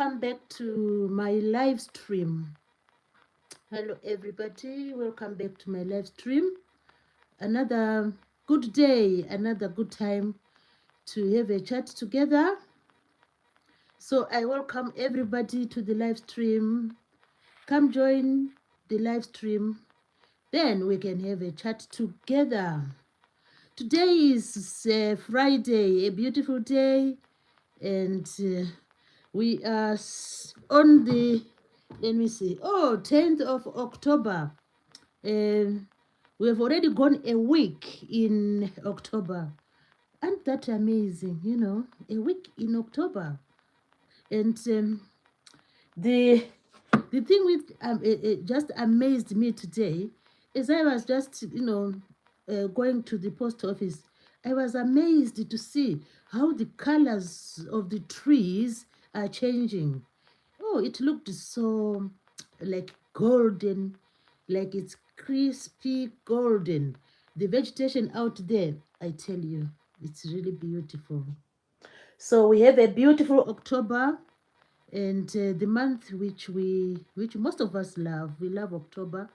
welcome back to my live stream. Hello, everybody. Welcome back to my live stream. Another good day, another good time to have a chat together. So, I welcome everybody to the live stream. Come join the live stream, then we can have a chat together. Today is Friday, a beautiful day, and we are on the, let me see, 10th of October. We have already gone a week in October. Aren't that amazing? A week in October. And the thing with it just amazed me today is I was just going to the post office. I was amazed to see how the colors of the trees are changing. Oh, it looked so like golden, like it's crispy golden. The vegetation out there, I tell you, it's really beautiful. So we have a beautiful October, and the month which most of us love. We love October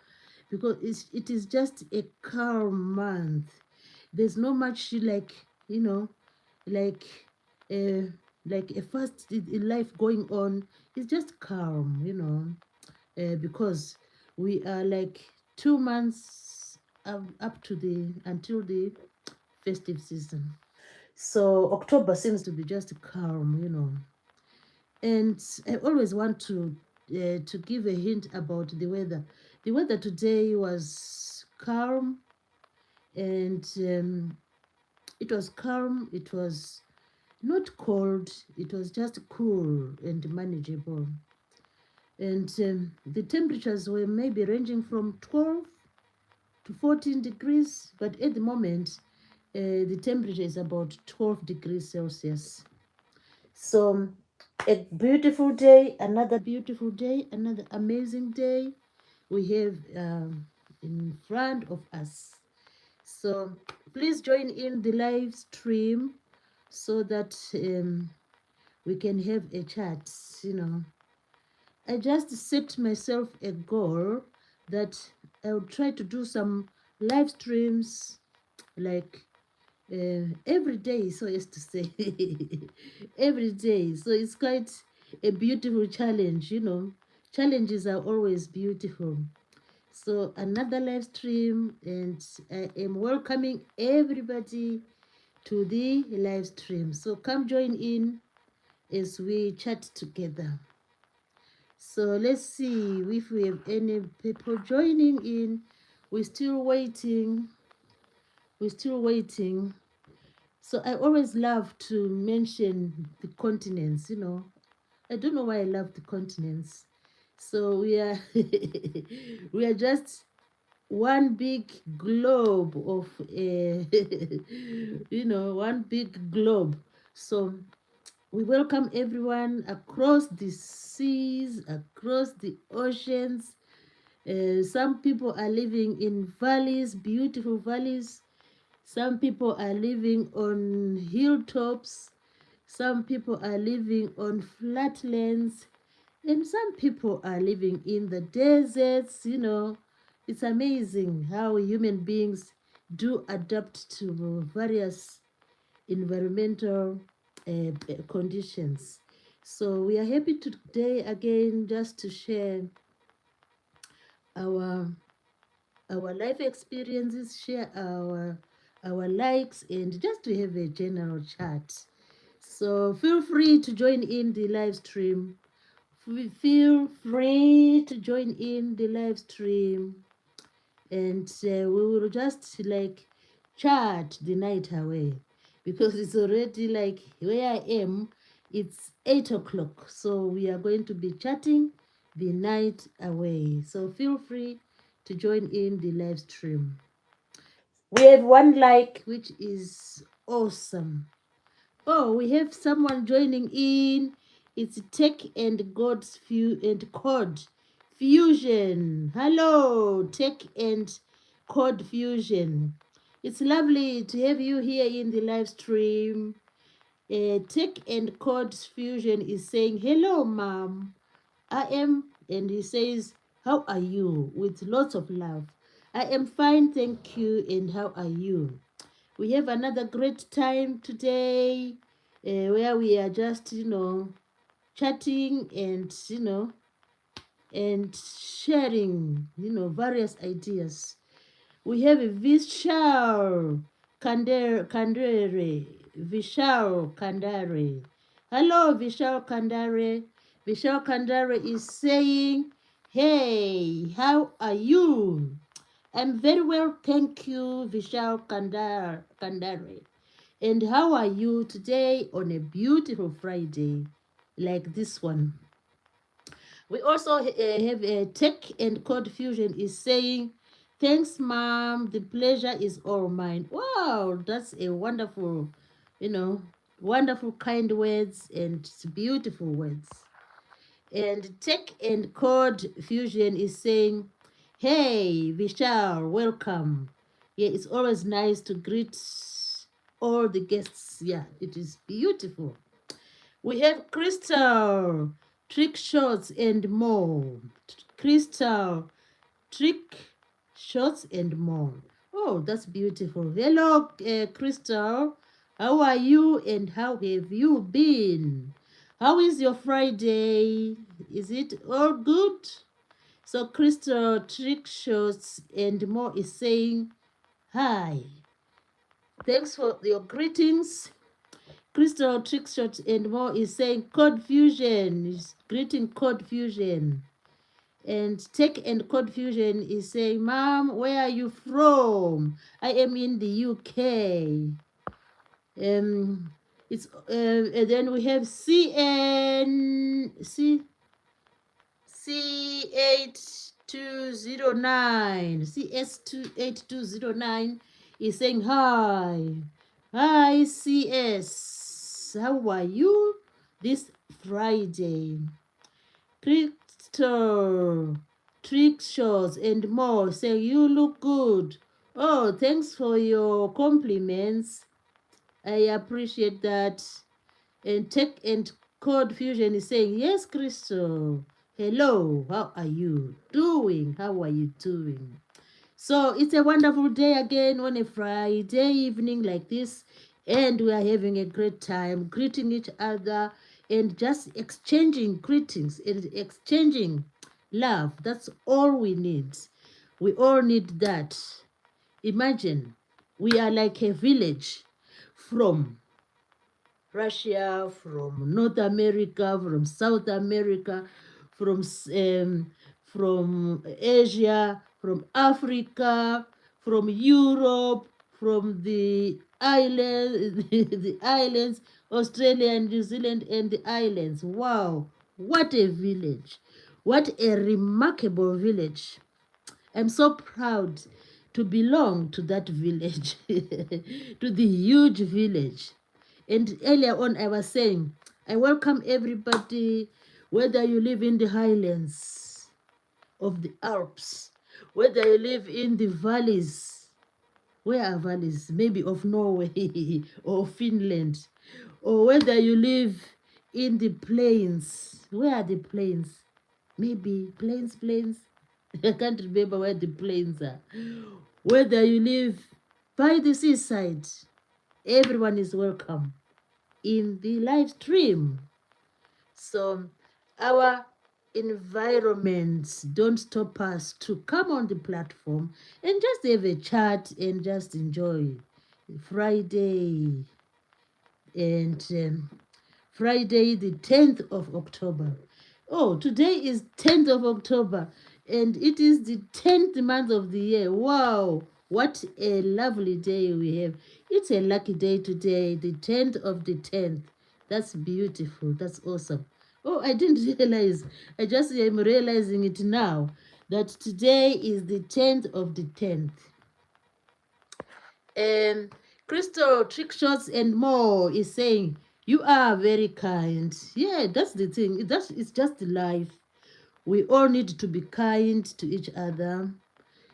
because it is just a calm month. There's no much like uh, like a fast life going on. It's just calm, because we are like 2 months up to the until the festive season. So October seems to be just calm. And I always want to give a hint about the weather. The weather today was calm, and it was calm. It was not cold. It was just cool and manageable. And the temperatures were maybe ranging from 12 to 14 degrees, but at the moment, the temperature is about 12 degrees Celsius. So, a beautiful day, another beautiful day, another amazing day we have in front of us. So, please join in the live stream so that we can have a chat. I just set myself a goal that I will try to do some live streams like every day, so as to say, every day. So it's quite a beautiful challenge. Challenges are always beautiful. So another live stream, and I am welcoming everybody to the live stream. So come join in as we chat together. So let's see if we have any people joining in. We're still waiting. We're still waiting. So I always love to mention the continents. I don't know why I love the continents. So we are we are just one big globe of one big globe. So we welcome everyone across the seas, across the oceans. Some people are living in valleys, beautiful valleys. Some people are living on hilltops. Some people are living on flatlands. And some people are living in the deserts. It's amazing how human beings do adapt to various environmental conditions. So we are happy today again just to share our life experiences, share our likes, and just to have a general chat. So feel free to join in the live stream. Feel free to join in the live stream, and we will just like chat the night away because it's already like where I am. It's 8 o'clock, so we are going to be chatting the night away. So feel free to join in the live stream. We have one like, which is awesome. Oh, we have someone joining in. It's Tech and God's and Code Fusion. Hello, Tech and Code Fusion. It's lovely to have you here in the live stream. Tech and Code Fusion is saying, hello, mom. I am, and he says, how are you? With lots of love. I am fine, thank you. And how are you? We have another great time today where we are just, chatting and, and sharing, various ideas. We have Vishal Kandere. Vishal Kandare. Hello, Vishal Kandare. Vishal Kandare is saying, hey, how are you? I'm very well, thank you, Vishal Kandare. And how are you today on a beautiful Friday like this one? We also have a Tech and Code Fusion is saying, thanks, mom. The pleasure is all mine. Wow, that's a wonderful, you know, wonderful, kind words and beautiful words. And Tech and Code Fusion is saying, hey, Vishal, welcome. Yeah, it's always nice to greet all the guests. Yeah, it is beautiful. We have Crystal, trick shots and more. Crystal, trick shots and more. Oh, that's beautiful. Hello, Crystal. How are you and how have you been? How is your Friday? Is it all good? So, Crystal, trick shots and more is saying, hi. Thanks for your greetings. Crystal Trickshot and more is saying Code Fusion is greeting Code Fusion. And Tech and Code Fusion is saying, Mom, where are you from? I am in the UK. It's and then we have CS8209 is saying hi. Hi CS. How are you this Friday? Crystal, trick shots and more saying you look good. Oh, thanks for your compliments. I appreciate that. And Tech and Code Fusion is saying, yes, Crystal. Hello, how are you doing? How are you doing? So it's a wonderful day again on a Friday evening like this, and we are having a great time greeting each other and just exchanging greetings and exchanging love. That's all we need. We all need that. Imagine we are like a village from Russia, from North America, from South America, from from Asia, from Africa, from Europe, from the island, the islands, Australia and New Zealand and the islands. Wow, what a village! What a remarkable village! I'm so proud to belong to that village, to the huge village. And earlier on, I was saying, I welcome everybody, whether you live in the highlands of the Alps, whether you live in the valleys. Where are valleys? Maybe of Norway or Finland, or whether you live in the plains. Where are the plains? Maybe plains. I can't remember where the plains are. Whether you live by the seaside, everyone is welcome in the live stream. So our environments don't stop us to come on the platform and just have a chat and just enjoy Friday and Friday the 10th of October. Oh, today is 10th of October and it is the 10th month of the year. Wow, what a lovely day we have. It's a lucky day today, the 10th of the 10th. That's beautiful. That's awesome. Oh, I didn't realize. I just am realizing it now that today is the 10th of the 10th. And Crystal Trick Shots and more is saying, you are very kind. Yeah, that's the thing. It's just life. We all need to be kind to each other.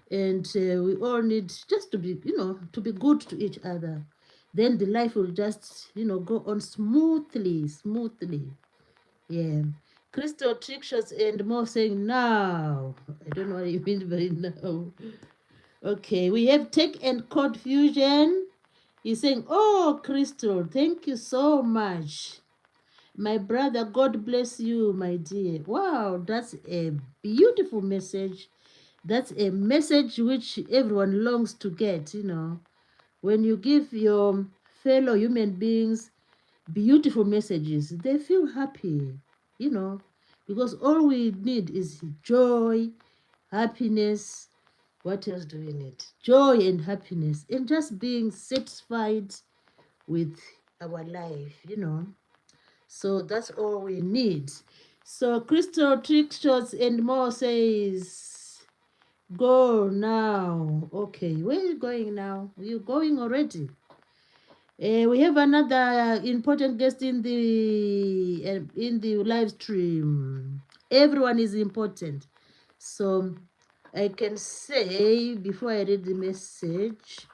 And we all need just to be, to be good to each other. then the life will just, go on smoothly, smoothly. Yeah. Crystal trick shots and more saying now. I don't know what you mean by now. Okay, we have tech and confusion. He's saying, oh, Crystal, thank you so much. My brother, God bless you, my dear. Wow, that's a beautiful message. That's a message which everyone longs to get. When you give your fellow human beings beautiful messages, they feel happy, you know, because all we need is joy, happiness. What else do we need? Joy and happiness, and just being satisfied with our life. So that's all we need. So Crystal Trick Shots and more says, go now. Okay, where are you going now? Are you going already? We have another important guest in the live stream. Everyone is important. So I can say, before I read the message,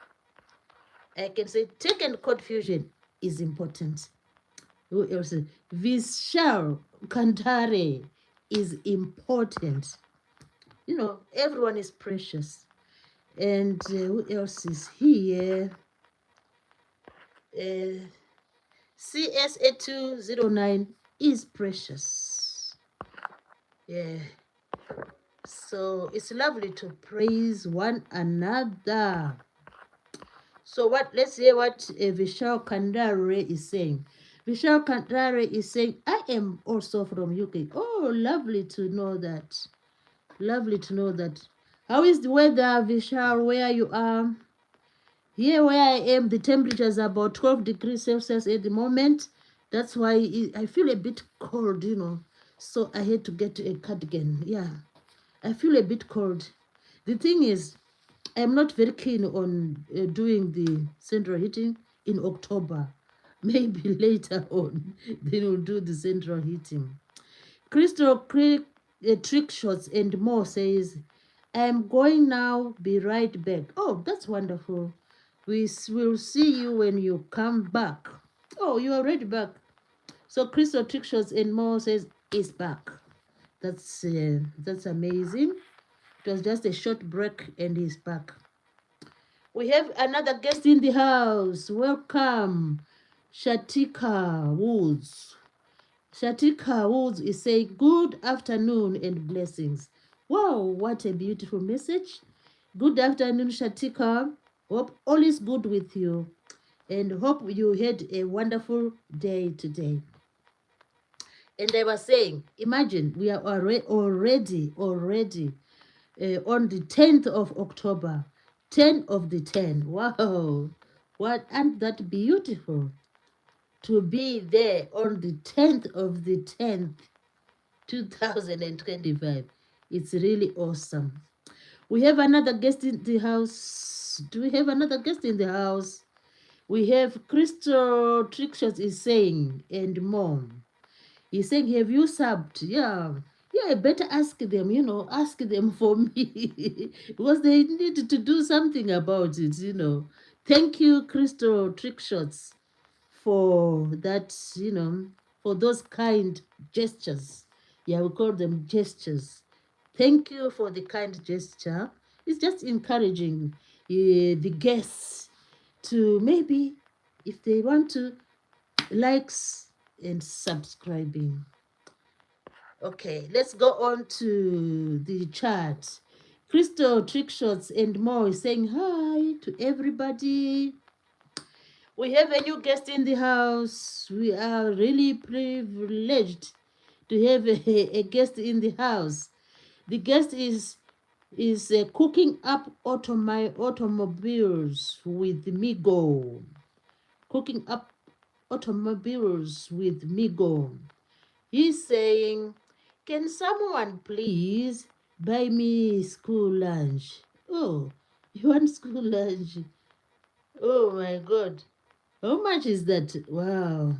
I can say tech and confusion is important. Who else? Vishal Kandare is important. Everyone is precious. And who else is here? CSA209 is precious. Yeah. So it's lovely to praise one another. So let's hear what Vishal Kandare is saying. Vishal Kandare is saying, I am also from UK. Oh, lovely to know that. Lovely to know that. How is the weather, Vishal, where you are? Here where I am, the temperature is about 12 degrees Celsius at the moment. That's why I feel a bit cold. So I had to get a cardigan. Yeah, I feel a bit cold. The thing is, I'm not very keen on doing the central heating in October. Maybe later on, then we'll do the central heating. Crystal Trick Shots and more says, I'm going now, be right back. Oh, that's wonderful. We will see you when you come back. Oh, you're already back. So Crystal Trick Shots and more says, is back. That's amazing. It was just a short break and he's back. We have another guest in the house. Welcome, Shatika Woods. Shatika Woods is saying, good afternoon and blessings. Wow, what a beautiful message. Good afternoon, Shatika. Hope all is good with you and hope you had a wonderful day today. And I was saying, imagine we are already on the 10th of October, 10 of the 10. Wow, what, and that beautiful to be there on the 10th of the 10th, 2025. It's really awesome. We have another guest in the house. Do we have another guest in the house? We have Crystal Trickshots is saying, and mom. He's saying, have you subbed? Yeah. Yeah, I better ask them, ask them for me. Because they need to do something about it. Thank you, Crystal Trickshots, for that, for those kind gestures. Yeah, we call them gestures. Thank you for the kind gesture. It's just encouraging the guests to maybe, if they want to, likes and subscribing. Okay, let's go on to the chat. Crystal Trickshots and more is saying hi to everybody. We have a new guest in the house. We are really privileged to have a guest in the house. The guest is cooking up automobiles with Migo. Cooking up automobiles with Migo. He's saying, can someone please buy me school lunch? Oh, you want school lunch? Oh my God. How much is that? Wow.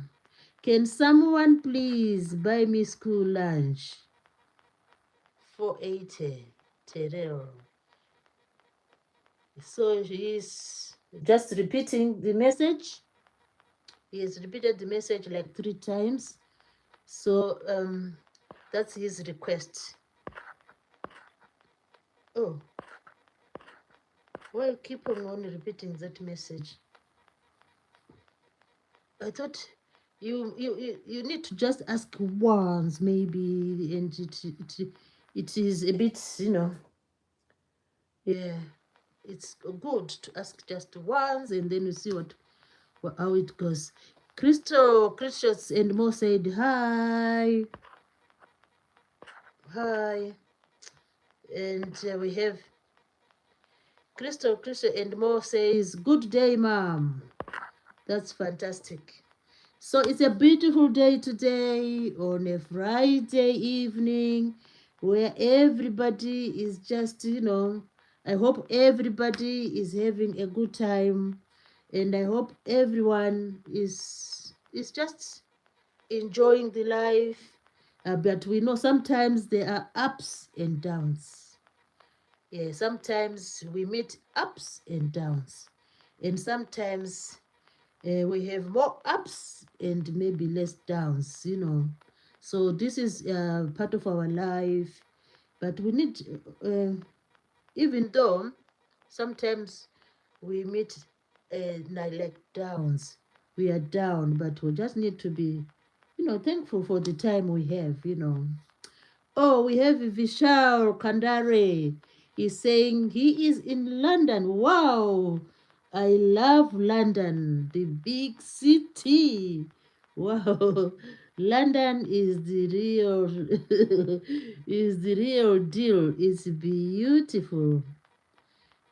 Can someone please buy me school lunch? 480 Terrell. So he's just repeating the message. He has repeated the message like 3 times. So that's his request. Oh, well, keep on repeating that message. I thought you need to just ask once maybe, and it is a bit, yeah, it's good to ask just once, and then you see how it goes. Christos and Mo said hi, hi, and we have Crystal and Mo says good day, mom. That's fantastic. So it's a beautiful day today on a Friday evening where everybody is just, I hope everybody is having a good time, and I hope everyone is just enjoying the life. But we know sometimes there are ups and downs. Yeah, sometimes we meet ups and downs, and sometimes we have more ups and maybe less downs. So this is part of our life, but we need, even though sometimes we meet like downs, we are down, but we just need to be, thankful for the time we have. Oh, we have Vishal Kandare. He's saying he is in London. Wow. I love London, the big city. Wow. London is the real is the real deal. It's beautiful.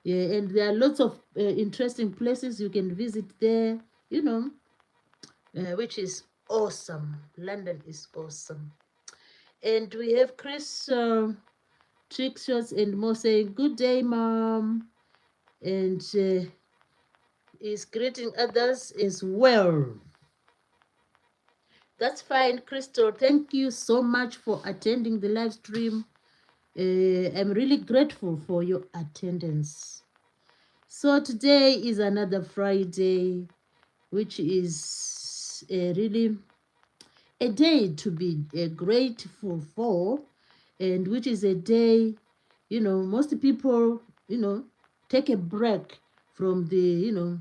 Yeah, and there are lots of interesting places you can visit there, you know, which is awesome. London is awesome. And we have Chris Trickshots and Mo saying, good day, mom. And is greeting others as well. That's fine, Crystal. Thank you so much for attending the live stream. I'm really grateful for your attendance. So today is another Friday, which is really a day to be grateful for, and which is a day, most people, take a break from the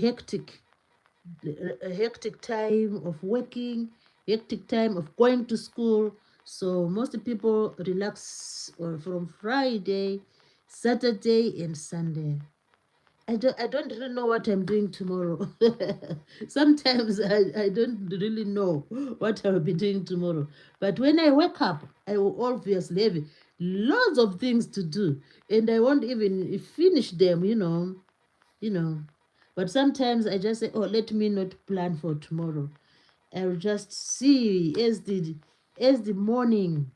hectic time of working, hectic time of going to school. So most people relax from Friday, Saturday, and Sunday. I don't really know what I'm doing tomorrow. Sometimes I don't really know what I'll be doing tomorrow. But when I wake up, I will obviously have lots of things to do. And I won't even finish them. But sometimes I just say, oh, let me not plan for tomorrow. I'll just see as the morning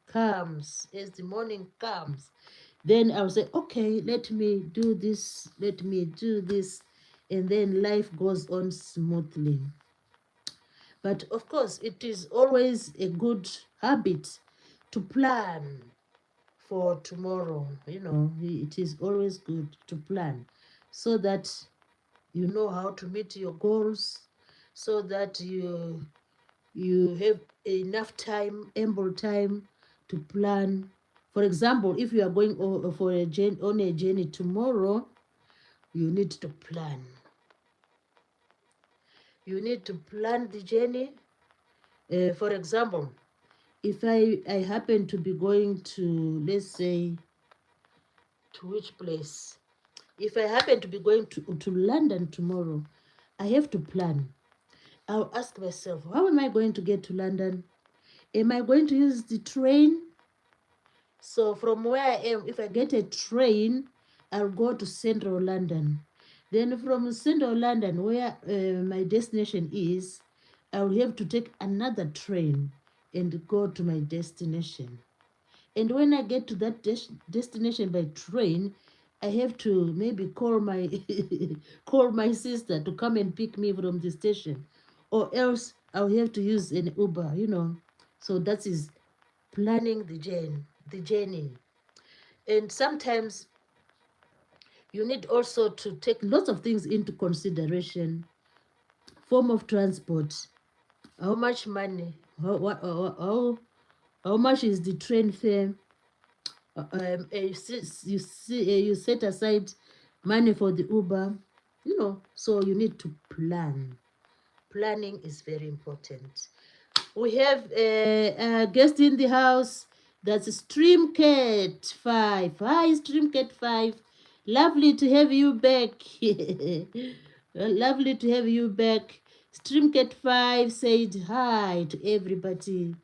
comes, then I'll say, okay, let me do this, and then life goes on smoothly. But of course, it is always a good habit to plan for tomorrow. It is always good to plan so that you know how to meet your goals, so that you have enough time, ample time to plan. For example, if you are going on a journey tomorrow, you need to plan. You need to plan the journey. For example, if I happen to be going to, let's say, to which place? If I happen to be going to London tomorrow, I have to plan. I'll ask myself, how am I going to get to London? Am I going to use the train? So from where I am, if I get a train, I'll go to central London. Then from central London, where my destination is, I'll have to take another train and go to my destination. And when I get to that destination by train, I have to maybe call my call my sister to come and pick me from the station, or else I'll have to use an Uber. So that is planning the journey. And sometimes you need also to take lots of things into consideration. form of transport. How much money? How much is the train fare? You set aside money for the Uber. So you need to plan. Planning is very important. We have a guest in the house. That's Streamcat 5. Hi, Streamcat 5. Lovely to have you back. Lovely to have you back. Streamcat 5 said hi to everybody.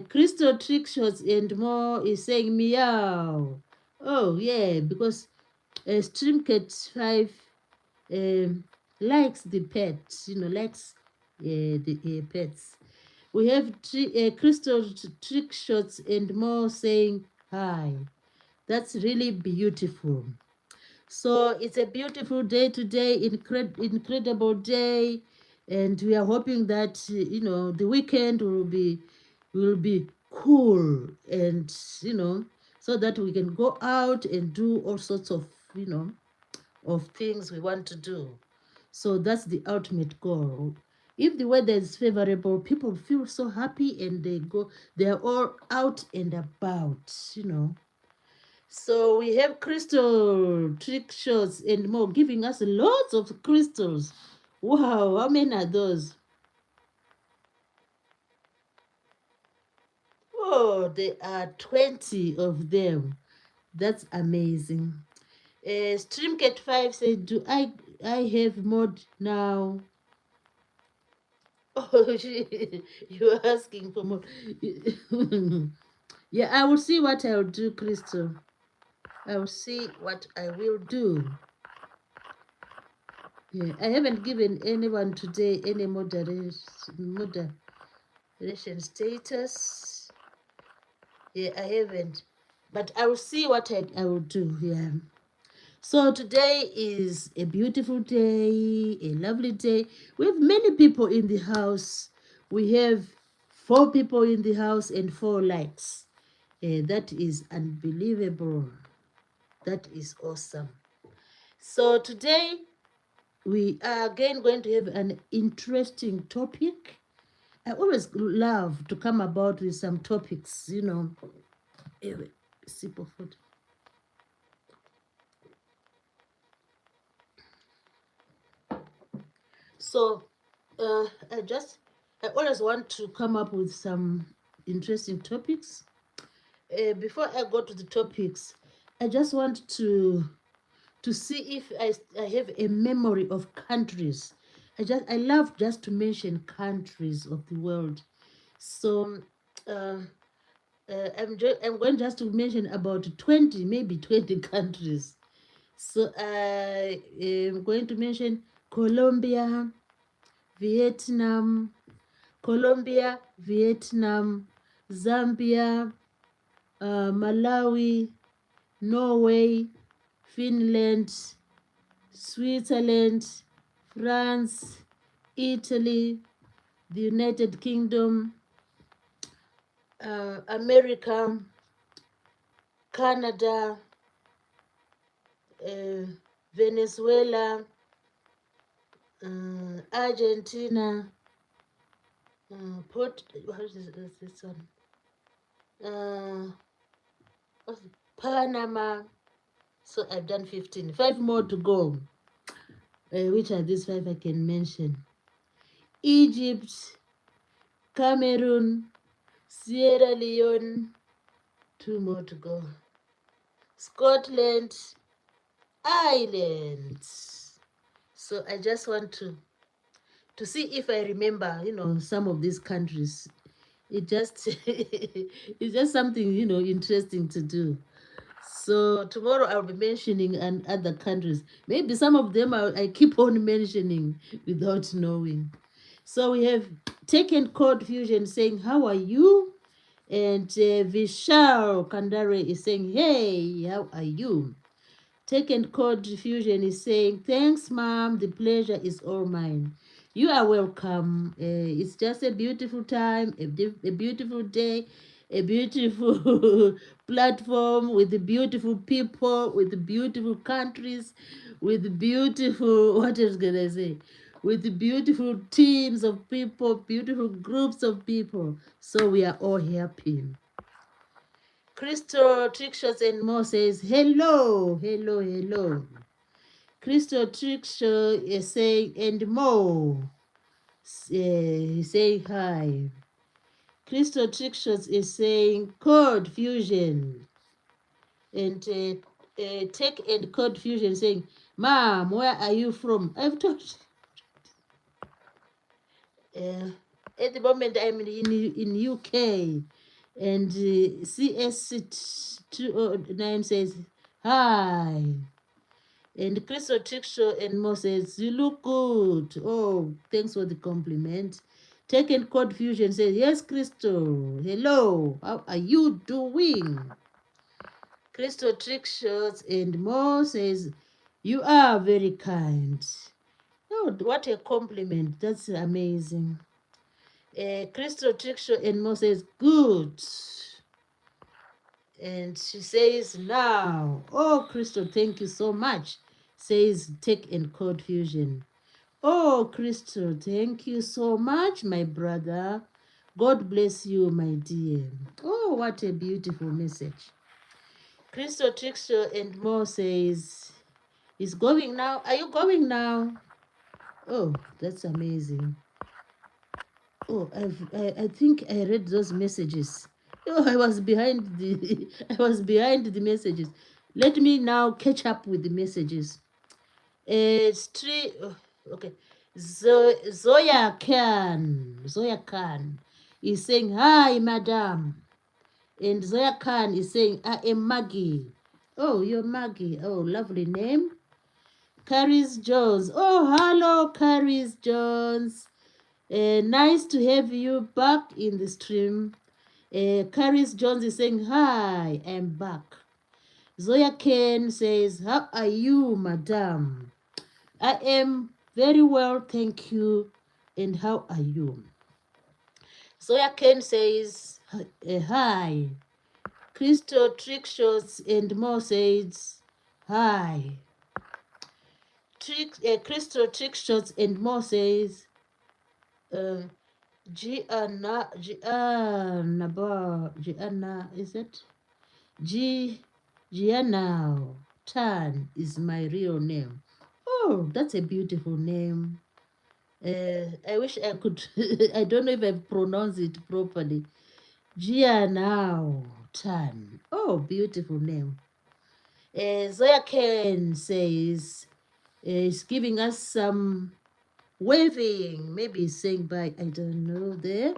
Crystal Trick Shots and more is saying meow. Oh, yeah, because Streamcat 5 um, likes the pets, likes the pets. We have Crystal Trick Shots and more saying hi. That's really beautiful. So it's a beautiful day today, incredible day, and we are hoping that the weekend will be cool, and so that we can go out and do all sorts of of things we want to do. So that's the ultimate goal. If the weather is favorable, people feel so happy and they are all out and about. So we have crystal trick shots and more giving us lots of crystals. Wow, how many are those? Oh, there are 20 of them. That's amazing. Streamcat 5 said, do I have mod now? Oh, you're asking for more. Yeah, I will see what I'll do, Crystal. I will see what I will do. Yeah, I haven't given anyone today any moderation status. Yeah, I haven't. But I will see what I will do. Yeah. So today is a beautiful day, a lovely day. We have many people in the house. We have 4 people in the house and 4 likes. That is unbelievable. That is awesome. So today we are again going to have an interesting topic. I always love to come about with some topics, A sip of food. So I always want to come up with some interesting topics. Before I go to the topics, I just want to see if I have a memory of countries. I love just to mention countries of the world. So uh, I'm going just to mention about 20, maybe 20 countries. So I am going to mention Colombia, Vietnam, Zambia, Malawi, Norway, Finland, Switzerland, France, Italy, the United Kingdom, America, Canada, Venezuela, Argentina, what is this one? Panama. So I've done 15. 5 more to go. Which are these 5 I can mention? Egypt, Cameroon, Sierra Leone. 2 more to go. Scotland, Ireland. So I just want to see if I remember, some of these countries. It just it's just something, interesting to do. So tomorrow I'll be mentioning other countries. Maybe some of them I keep on mentioning without knowing. So we have Taken Code Fusion saying, how are you? And Vishal Kandare is saying, hey, how are you? Taken Code Fusion is saying, thanks, mom. The pleasure is all mine. You are welcome. It's just a beautiful time, a beautiful day, a beautiful platform with the beautiful people, with the beautiful countries, with beautiful, what else can I say? with beautiful teams of people, beautiful groups of people. So we are all happy. Crystal Trickshots and More says, hello, hello, hello. Crystal Trickshot is saying, and more. Saying hi. Crystal Trickshots is saying code fusion. And Tech and Code Fusion saying, Mom, where are you from? I've told you. At the moment, I'm in UK. And CS209 says, hi. And Crystal Trickshaw and Mo says, you look good. Oh, thanks for the compliment. Tech and Code Fusion says, yes, Crystal. Hello. How are you doing? Crystal Trickshots and Mo says, you are very kind. Oh, what a compliment. That's amazing. Crystal Trickshaw and Mo says, good. And she says, now. Oh, Crystal, thank you so much. Says Tech and Code Fusion. Oh, Crystal, thank you so much, my brother. God bless you, my dear. Oh, what a beautiful message. Crystal Trickshaw and Mo says, is going now. Are you going now? Oh, that's amazing. Oh, I think I read those messages. Oh, I was behind the I was behind the messages. Let me now catch up with the messages. It's three. Oh, okay. Zoya Khan is saying hi, madam, and Zoya Khan is saying I am Maggie. Oh, you're Maggie. Oh, lovely name. Caris Jones. Oh, hello, Caris Jones. Nice to have you back in the stream. Caris Jones is saying, hi, I'm back. Zoya Ken says, how are you, madam? I am very well, thank you. And how are you? Zoya Ken says, hi. Crystal Trickshots and More says, hi. Crystal Trickshots and More says, uh, Gianna, is it? Gianna Tan is my real name. Oh, that's a beautiful name. I wish I could, I don't know if I've pronounced it properly. Gianna Tan. Oh, beautiful name. Zoya Ken says, is giving us some waving. Maybe he's saying bye. I don't know there.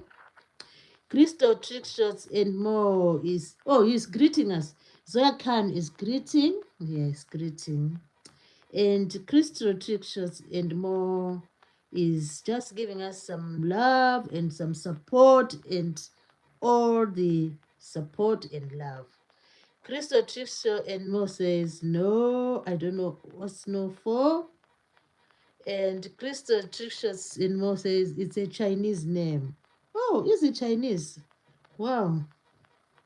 Crystal Trickshots and More is, oh, he's greeting us. Zoya Khan is greeting. Yes, greeting. And Crystal Trickshots and More is just giving us some love and some support and all the support and love. Crystal Trickshots and More says, no, I don't know what's no for. And Crystal Trickshots and More says, it's a Chinese name. Oh, is it Chinese? Wow.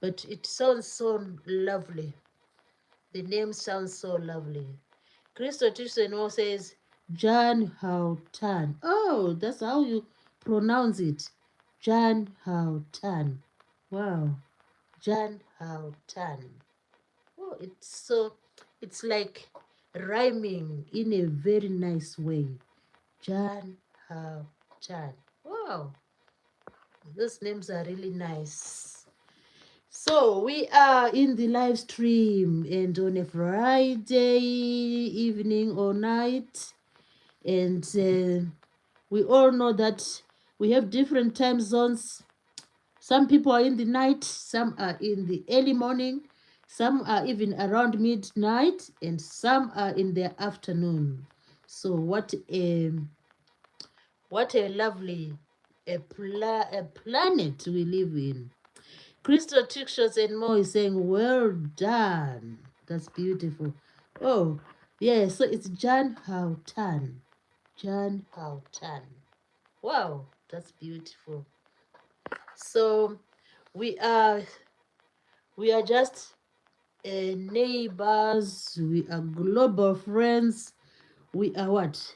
But it sounds so lovely. The name sounds so lovely. Crystal Tiseno says Jan Hao Tan. Oh, that's how you pronounce it. Jan Hao Tan. Wow. Jan Hao Tan. Oh, it's like rhyming in a very nice way. Jan Hao Tan. Wow. Those names are really nice. So we are in the live stream and on a Friday evening or night, and we all know that we have different time zones. Some people are in the night, some are in the early morning, some are even around midnight, and some are in the afternoon. So what a lovely a planet we live in. Crystal Trickshots and More is saying, well done. That's beautiful. Oh, yeah, so it's Jan Hao Tan. Jan Hao Tan. Wow, that's beautiful. So we are just neighbors, we are global friends, we are what?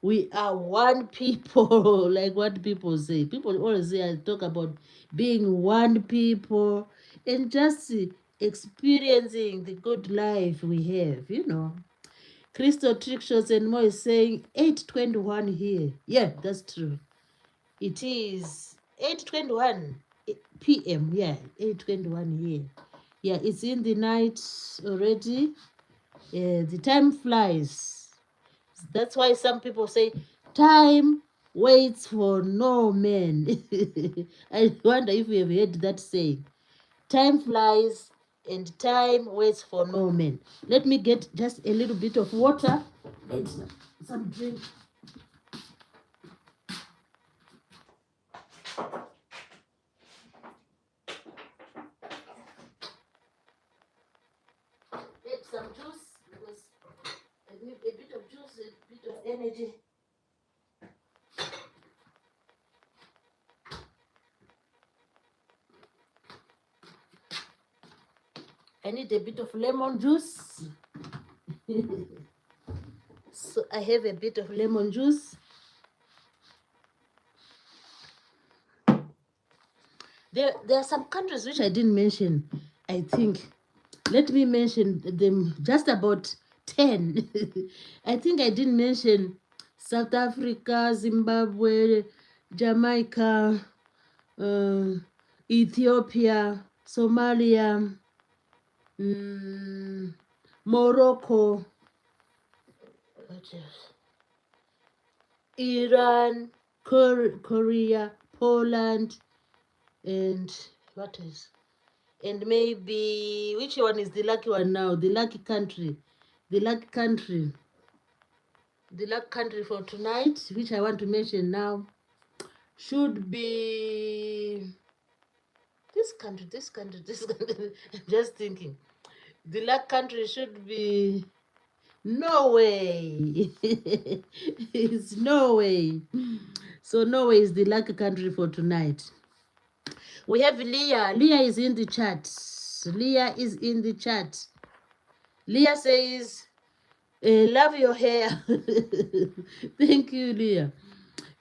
We are one people, like what people say. People always say, I talk about being one people and just experiencing the good life we have, you know. Crystal Trick Shots and more is saying 8:21 here. Yeah, that's true. It is 8:21 p.m. Yeah, 8:21 here. Yeah, it's in the night already. The time flies. That's why some people say time waits for no man. I wonder if you have heard that saying. Time flies and time waits for no man. Let me get just a little bit of water and some drink. Get some juice because I need a bit of juice, a bit of energy. I need a bit of lemon juice. So I have a bit of lemon juice. There are some countries which I didn't mention. I think, let me mention them, just about 10. I think I didn't mention South Africa, Zimbabwe, Jamaica, uh, Ethiopia, Somalia, Morocco, Iran, Korea, Poland, and what else? And maybe, which one is the lucky one now? The lucky country. The lucky country. The lucky country for tonight, which I want to mention now, should be this country, this country, this country. I'm just thinking. The lucky country should be Norway. It's Norway. So Norway is the lucky country for tonight. We have Leah. Leah is in the chat. Leah is in the chat. Leah says, love your hair. Thank you, Leah.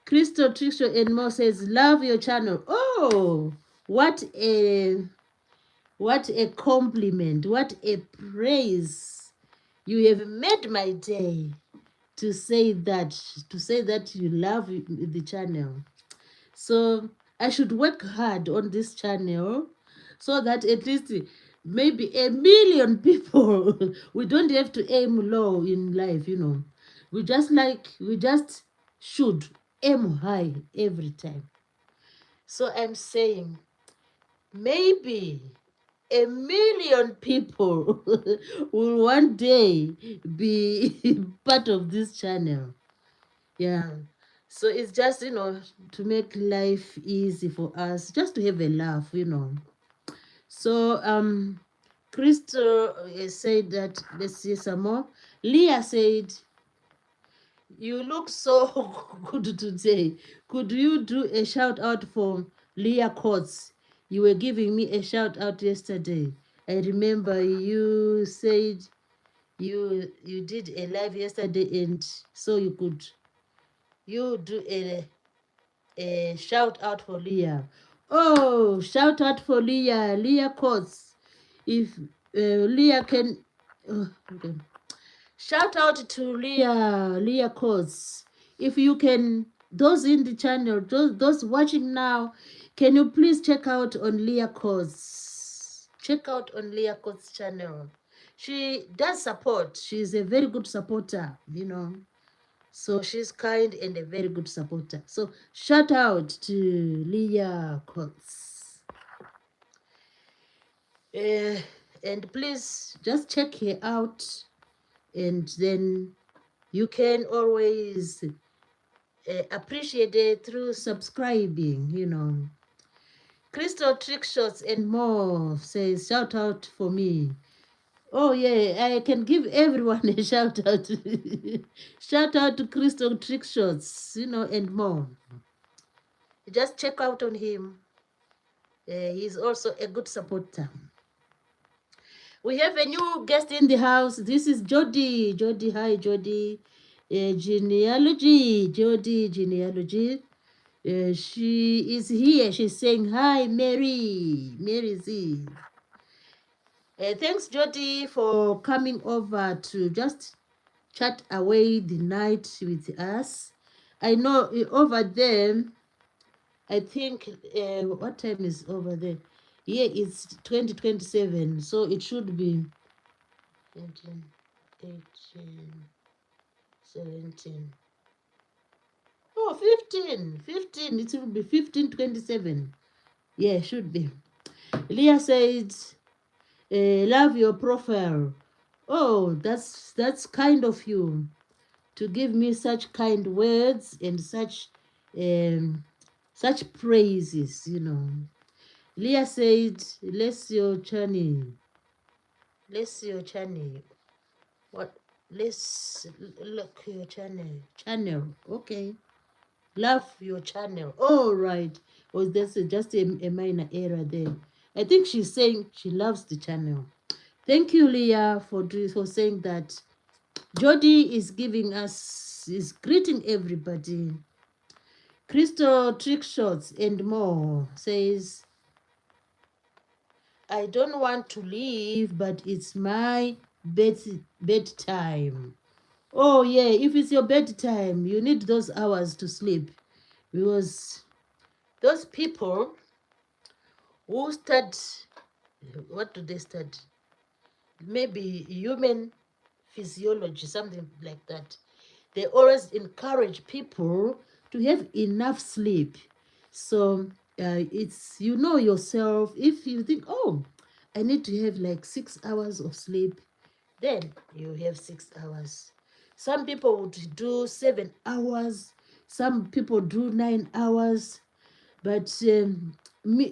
Crystal Trickshaw and Mo says, love your channel. Oh, what a compliment. What a praise. You have made my day to say that you love the channel. So I should work hard on this channel so that at least maybe 1 million people. We don't have to aim low in life, you know. We just should aim high every time. So I'm saying maybe 1 million people will one day be part of this channel. Yeah. So it's just, you know, to make life easy for us, just to have a laugh, you know. So Crystal said that, let's see some more. Leah said, you look so good today. Could you do a shout out for Leah Coates? You were giving me a shout out yesterday. I remember you said you did a live yesterday, and so you do a shout out for Leah. Oh, shout out for Leah Coates. If Leah can, okay. Shout out to Leah Coates. If you can, those in the channel, those watching now, can you please check out on Leah Coates? Check out on Leah Coates' channel. She does support. She's a very good supporter, you know. So she's kind and a very good supporter. So shout out to Leah Coates. And please just check her out, and then you can always appreciate it through subscribing, you know. Crystal Trick Shots and more says, shout out for me. Oh, yeah, I can give everyone a shout out. Shout out to Crystal Trick Shots, you know, and more. Just check out on him. He's also a good supporter. We have a new guest in the house. This is Jody. Jody, hi, Jody. Genealogy, Jody genealogy. She is here. She's saying hi, Mary Z. Thanks, Jody, for coming over to just chat away the night with us. I know over there, I think, what time is over there? Here it's 2027, so it should be 18, 18, 17. Oh, 15, 15. It will be 1527. Yeah, should be. Leah said, love your profile. Oh, that's kind of you to give me such kind words and such praises, you know. Leah said, let's your channel. Let's your channel. What? Let's look your channel. Channel. Okay. Love your channel. All right. Or there's just a minor error there. I think she's saying she loves the channel. Thank you, Leah, for saying that. Jody is greeting everybody. Crystal Trick Shots and more says, I don't want to leave, but it's my bedtime. Oh, yeah, if it's your bedtime, you need those hours to sleep. Because those people who study, what do they study? Maybe human physiology, something like that. They always encourage people to have enough sleep. So it's, you know yourself, if you think, oh, I need to have like 6 hours of sleep, then you have 6 hours. Some people would do 7 hours, some people do 9 hours. But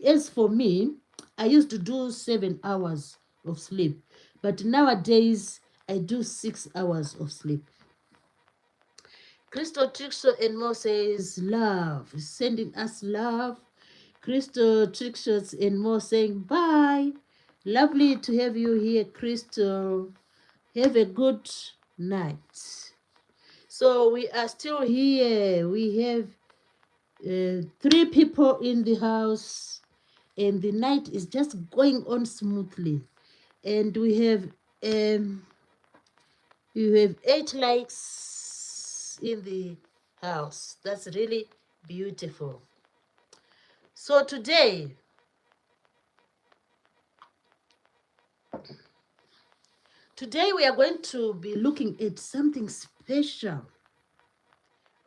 as for me, I used to do 7 hours of sleep. But nowadays, I do 6 hours of sleep. Crystal Trixo and Mo says, love, sending us love. Crystal Trixos and Mo saying, bye. Lovely to have you here, Crystal. Have a good night. So we are still here. We have 3 people in the house, and the night is just going on smoothly. And we have you have 8 likes in the house. That's really beautiful. So today we are going to be looking at something special.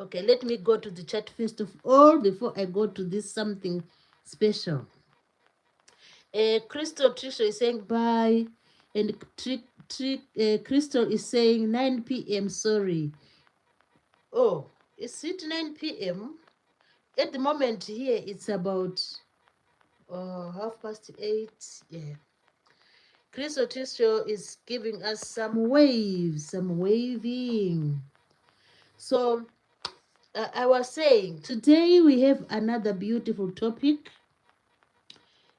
Okay, let me go to the chat first of all before I go to this something special. Crystal Trisha is saying bye, and Crystal is saying 9 p.m. Sorry. Oh, is it 9 p.m.? At the moment here, it's about 8:30. Yeah. Crystal Trisha is giving us some waves, some waving. So I was saying, today we have another beautiful topic.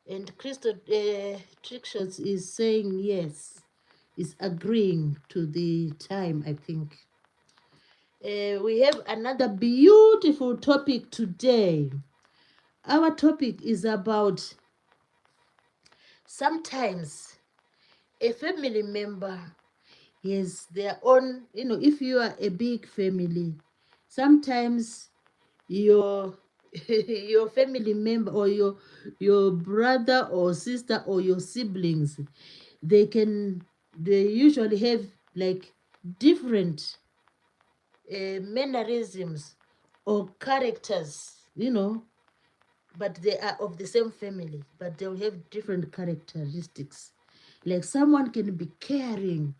And Crystal Trickshots is saying yes, is agreeing to the time, I think. We have another beautiful topic today. Our topic is about sometimes a family member has their own, you know, if you are a big family, sometimes your your family member or your brother or sister or your siblings, they usually have like different mannerisms or characters, you know, but they are of the same family, but they'll have different characteristics. Like someone can be caring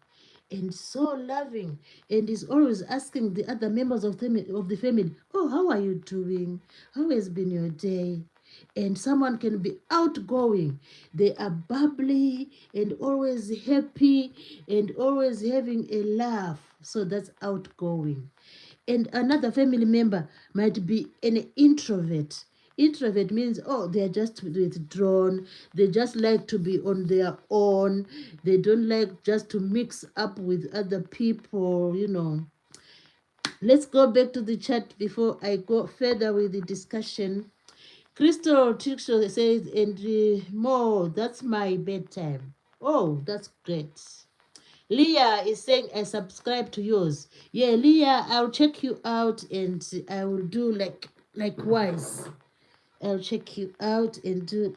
and so loving and is always asking the other members of the family, oh, how are you doing? How has been your day? And someone can be outgoing. They are bubbly and always happy and always having a laugh. So that's outgoing. And another family member might be an introvert. Introvert means, oh, they're just withdrawn. They just like to be on their own. They don't like just to mix up with other people, you know. Let's go back to the chat before I go further with the discussion. Crystal Trixel says, and more, that's my bedtime. Oh, that's great. Leah is saying, I subscribe to yours. Yeah, Leah, I'll check you out and I will do likewise. I'll check you out and do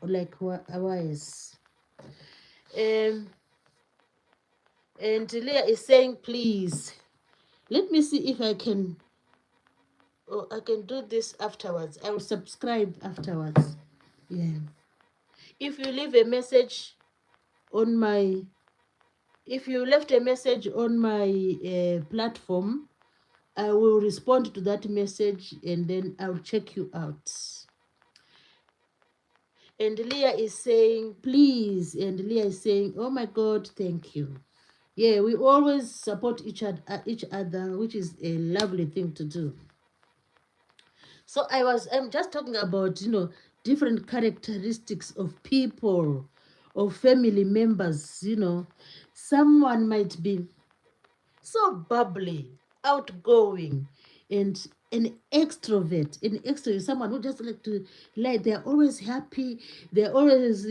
likewise. And Leah is saying, please, let me see if I can. Oh, I can do this afterwards. I will subscribe afterwards. Yeah. If you leave a message on my, if you left a message on my platform, I will respond to that message and then I'll check you out. And Leah is saying, please. And Leah is saying, oh my God, thank you. Yeah, we always support each other, which is a lovely thing to do. So I'm just talking about, different characteristics of people, of family members, Someone might be so bubbly, outgoing, and an extrovert. An extrovert, someone who just like to they're always happy, they're always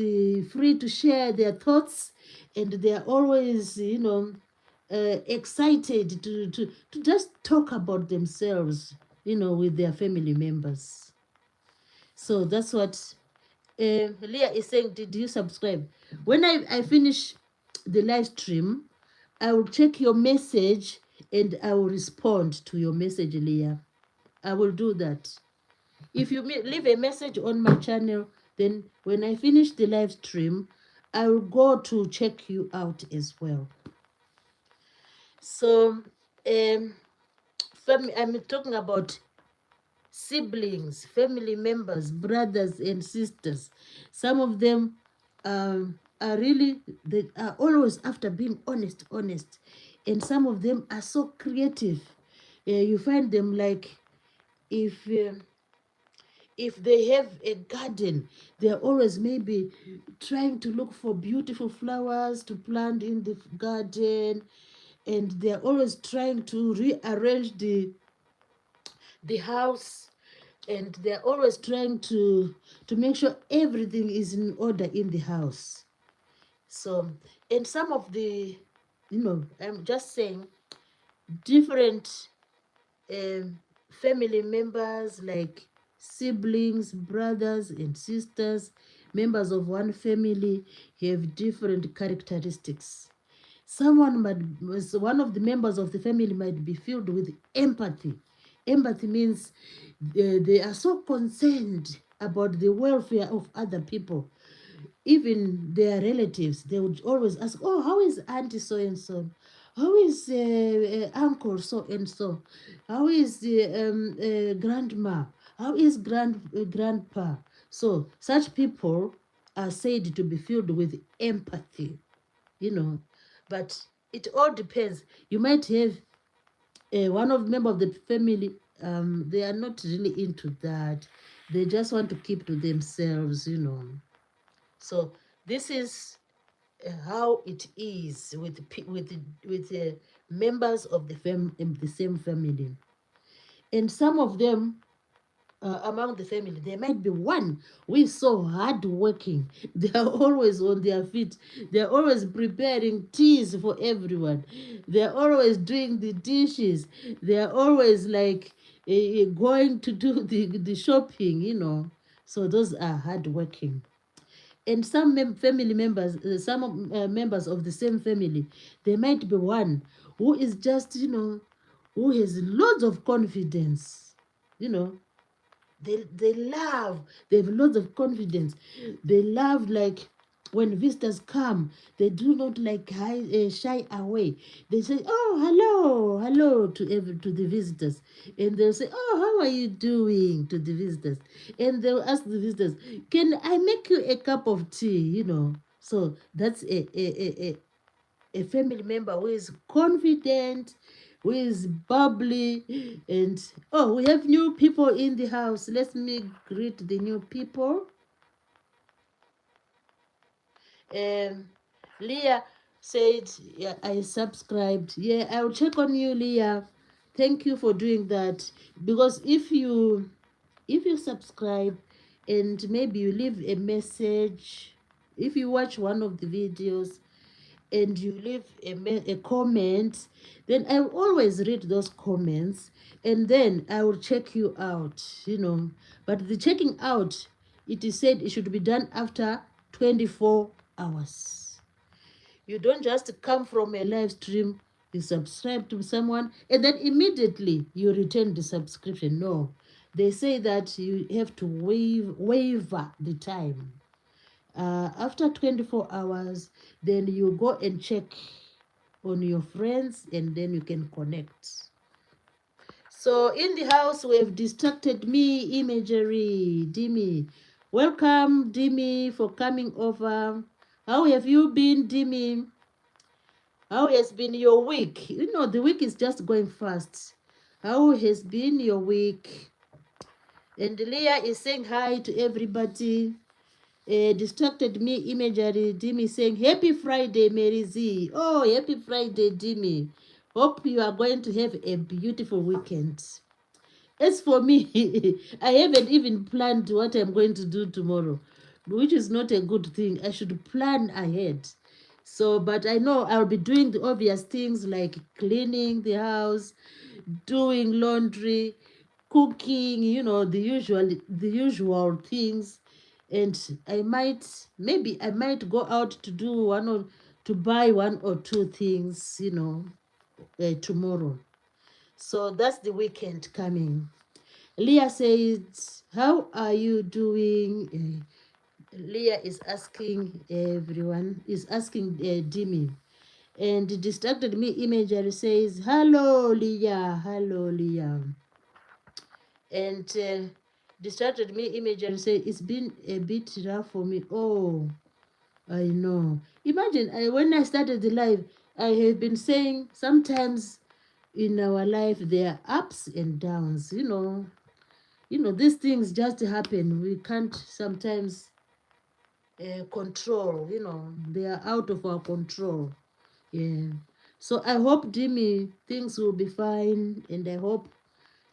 free to share their thoughts, and they're always, excited to just talk about themselves, with their family members. So that's what Leah is saying. Did you subscribe? When I finish the live stream, I will check your message and I will respond to your message, Leah. I will do that. If you leave a message on my channel, then when I finish the live stream, I will go to check you out as well. So, I'm talking about siblings, family members, brothers and sisters. Some of them are really, they are always after being honest, and some of them are so creative. You find them like if if they have a garden, they're always maybe trying to look for beautiful flowers to plant in the garden, and they're always trying to rearrange the house, and they're always trying to make sure everything is in order in the house. So, and some of the, I'm just saying, different family members, like siblings, brothers and sisters, members of one family, have different characteristics. One of the members of the family might be filled with empathy. Empathy means they are so concerned about the welfare of other people, even their relatives. They would always ask, oh, how is auntie so and so? How is uncle so and so? How is grandma? How is grandpa? So such people are said to be filled with empathy, but it all depends. You might have one of the member of the family, they are not really into that. They just want to keep to themselves. So this is how it is with members of the same family. And some of them, among the family, there might be one who is so hardworking. They are always on their feet. They are always preparing teas for everyone. They are always doing the dishes. They are always like going to do the shopping, So those are hardworking. And some family members, some members of the same family, there might be one who is just, who has lots of confidence, you know, they have lots of confidence. They love, like, when visitors come, they do not like shy away. They say, oh, hello to the visitors, and they'll say, oh, how are you doing, to the visitors, and they'll ask the visitors, can I make you a cup of tea, So that's a family member who is confident, who is bubbly. And oh, we have new people in the house. Let me greet the new people. Leah said, yeah, I subscribed. Yeah, I'll check on you, Leah. Thank you for doing that. Because if you subscribe and maybe you leave a message, if you watch one of the videos and you leave a comment, then I will always read those comments, and then I will check you out, But the checking out, it is said it should be done after 24 hours. You don't just come from a live stream, you subscribe to someone, and then immediately you return the subscription. No, they say that you have to waiver the time. After 24 hours, then you go and check on your friends, and then you can connect. So in the house, we've distracted me imagery. Dimi, welcome, Dimi, for coming over. How have you been, Dimi? How has been your week? The week is just going fast. How has been your week? And Leah is saying hi to everybody. Distracted me imagery. Dimi saying happy Friday, Mary Z. Oh, happy Friday, Dimi. Hope you are going to have a beautiful weekend. As for me, I haven't even planned what I'm going to do tomorrow, which is not a good thing. I should plan ahead. So, but I know I'll be doing the obvious things like cleaning the house, doing laundry, cooking, the usual things. And maybe I might go out to do to buy one or two things, tomorrow. So that's the weekend coming. Leah says, how are you doing? Leah is asking Dimi. And distracted me imagery says, hello, Leah. Hello, Leah. And distracted me imagery says, it's been a bit rough for me. Oh, I know. Imagine, when I started the live, I have been saying sometimes in our life there are ups and downs, these things just happen. We can't sometimes control, they are out of our control. Yeah. So I hope, Jimmy, things will be fine, and I hope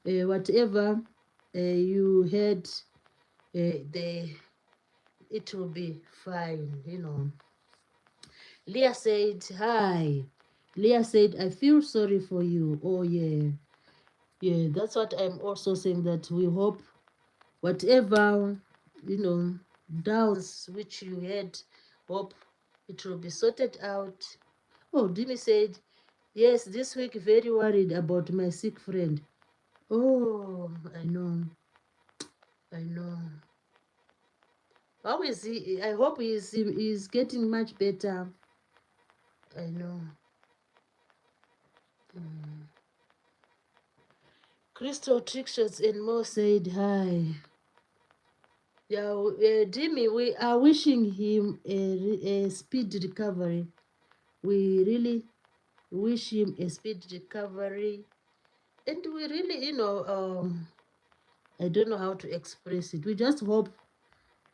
whatever you had, it will be fine. Leah said, hi. Leah said, I feel sorry for you. Oh, yeah. Yeah, that's what I'm also saying, that we hope whatever, downs which you had, hope it will be sorted out. Oh, Dimi said, yes, this week very worried about my sick friend. Oh, I know. How is he? I hope he's getting much better. I know. Crystal Trickshots and Mo said hi. Yeah, Jimmy, we are wishing him a speed recovery. We really wish him a speed recovery. And we really, I don't know how to express it. We just hope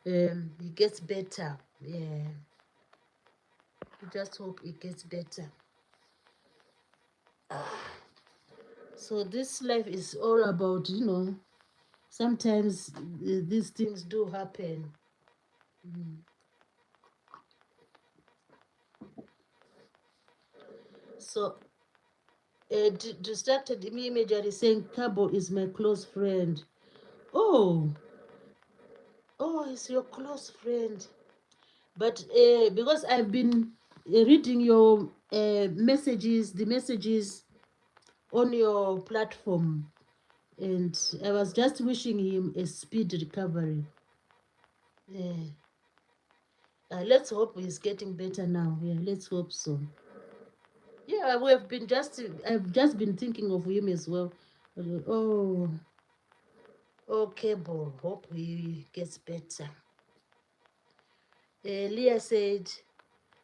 he gets better. Yeah. We just hope he gets better. So this life is all about, sometimes these things do happen. So distracted me immediately saying Cabo is my close friend. Oh, it's your close friend. But because I've been reading your messages, the messages on your platform, and I was just wishing him a speed recovery. Yeah. Let's hope he's getting better now. Yeah, let's hope so. Yeah, I've just been thinking of him as well. Oh, okay, boy. Hope he gets better. Leah said,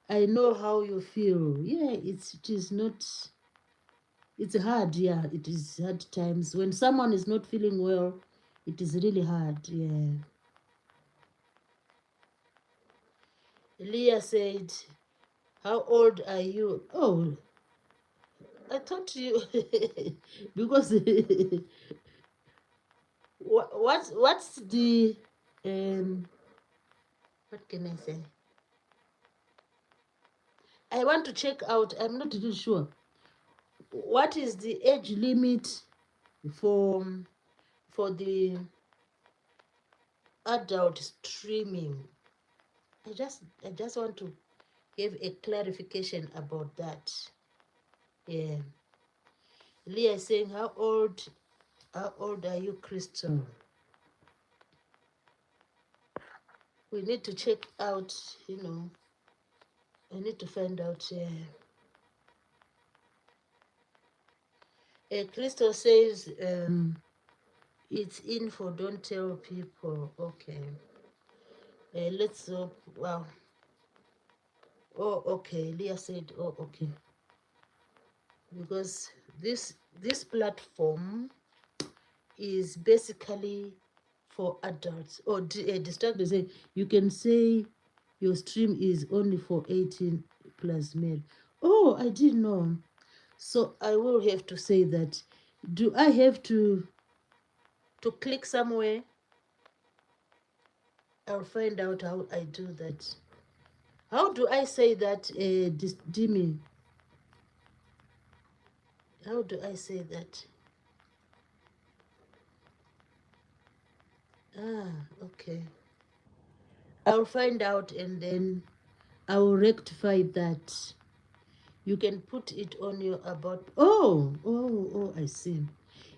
I know how you feel. Yeah, it is not, it's hard. Yeah, it is hard times. When someone is not feeling well, it is really hard. Yeah. Leah said, how old are you? Oh, I thought you because what's the um what can I say? I want to check out. I'm not really sure. What is the age limit for the adult streaming? I just want to give a clarification about that. Yeah. Leah is saying, how old are you, Crystal? We need to check out, I need to find out. Crystal says, it's info, don't tell people. Okay. Let's hope. Wow. Oh, okay. Leah said, oh, okay. Because this platform is basically for adults. Or distract say you can say your stream is only for 18 plus male. Oh, I didn't know. So I will have to say that. Do I have to click somewhere? I'll find out how I do that. How do I say that, Dimi? How do I say that? Ah, okay. I'll find out and then I will rectify that. You can put it on your about. Oh, I see.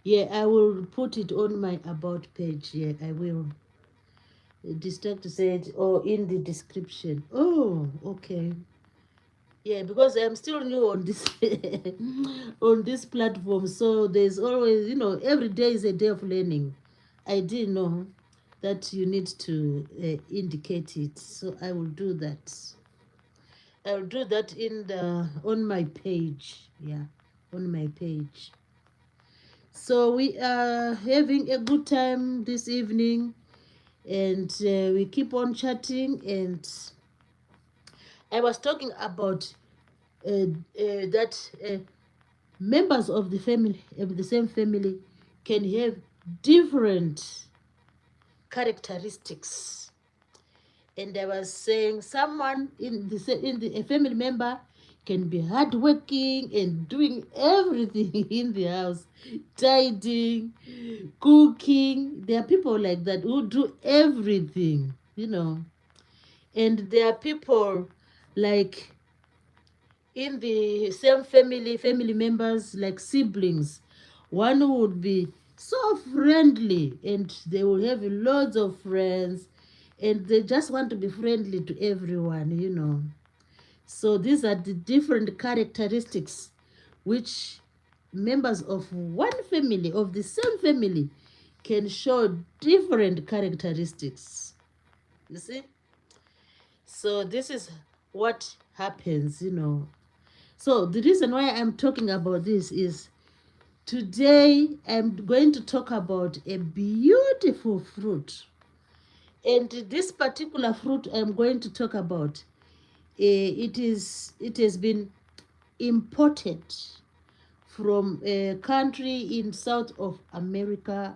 Yeah, I will put it on my about page. Yeah, I will. Distract said, or in the description. Oh, okay. Yeah, because I'm still new on this on this platform, so there's always, every day is a day of learning. I didn't know that you need to indicate it, so I will do that. I'll do that on my page. Yeah, on my page. So we are having a good time this evening, and we keep on chatting. And I was talking about that members of the same family can have different characteristics. And I was saying someone a family member can be hardworking and doing everything in the house, tidying, cooking. There are people like that who do everything. And there are people like in the same family members, like siblings. One would be so friendly and they will have loads of friends and they just want to be friendly to everyone. So these are the different characteristics which members of one family, of the same family, can show different characteristics. You see? So this is what happens. So the reason why I'm talking about this is today I'm going to talk about a beautiful fruit. And this particular fruit I'm going to talk about, it has been imported from a country in South America,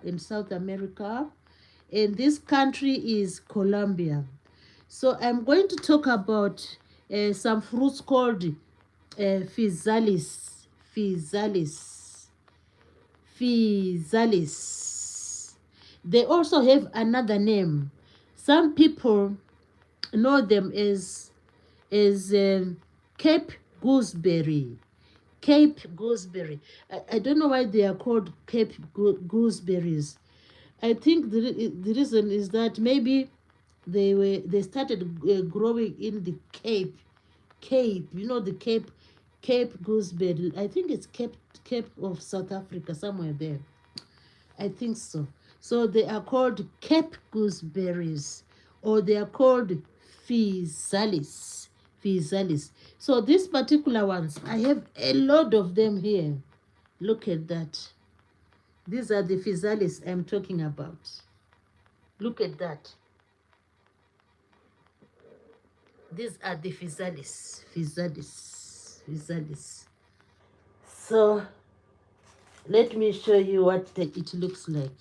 and this country is Colombia. So I'm going to talk about some fruits called physalis. Physalis. They also have another name. Some people know them as Cape gooseberry. Cape gooseberry. I don't know why they are called Cape gooseberries. I think the reason is that maybe they started growing in the Cape, the Cape gooseberry. I think it's Cape of South Africa, somewhere there. I think so. So they are called Cape gooseberries, or they are called physalis. Physalis. So these particular ones, I have a lot of them here. Look at that. These are the physalis I'm talking about. Look at that. These are the physalis. So let me show you what it looks like.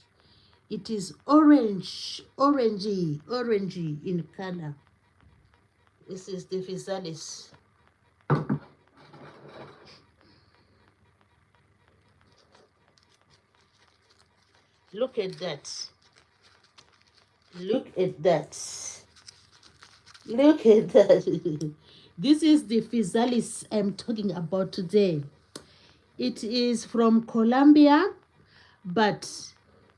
It is orangey in color. This is the physalis. Look at that. Look at that. Look at that. This is the physalis I'm talking about today. It is from Colombia, but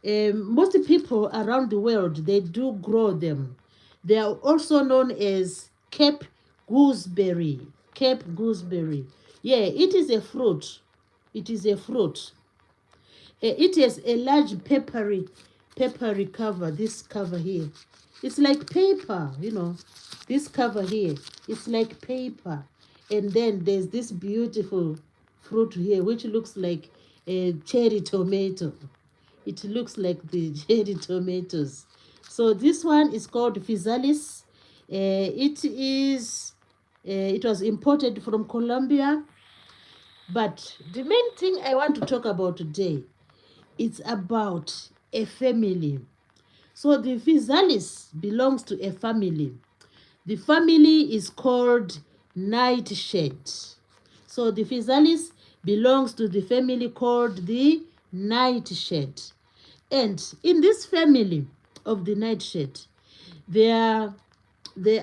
most people around the world, they do grow them. They are also known as Cape gooseberry. Cape gooseberry. Yeah, it is a fruit. It is a fruit. It has a large peppery cover. This cover here, it's like paper, you know. This cover here, it's like paper. And then there's this beautiful fruit here, which looks like a cherry tomato. It looks like the cherry tomatoes. So this one is called physalis. It was imported from Colombia. But the main thing I want to talk about today, it's about a family. So the physalis belongs to a family. The family is called nightshade. So the physalis belongs to the family called the nightshade. And in this family of the nightshade, there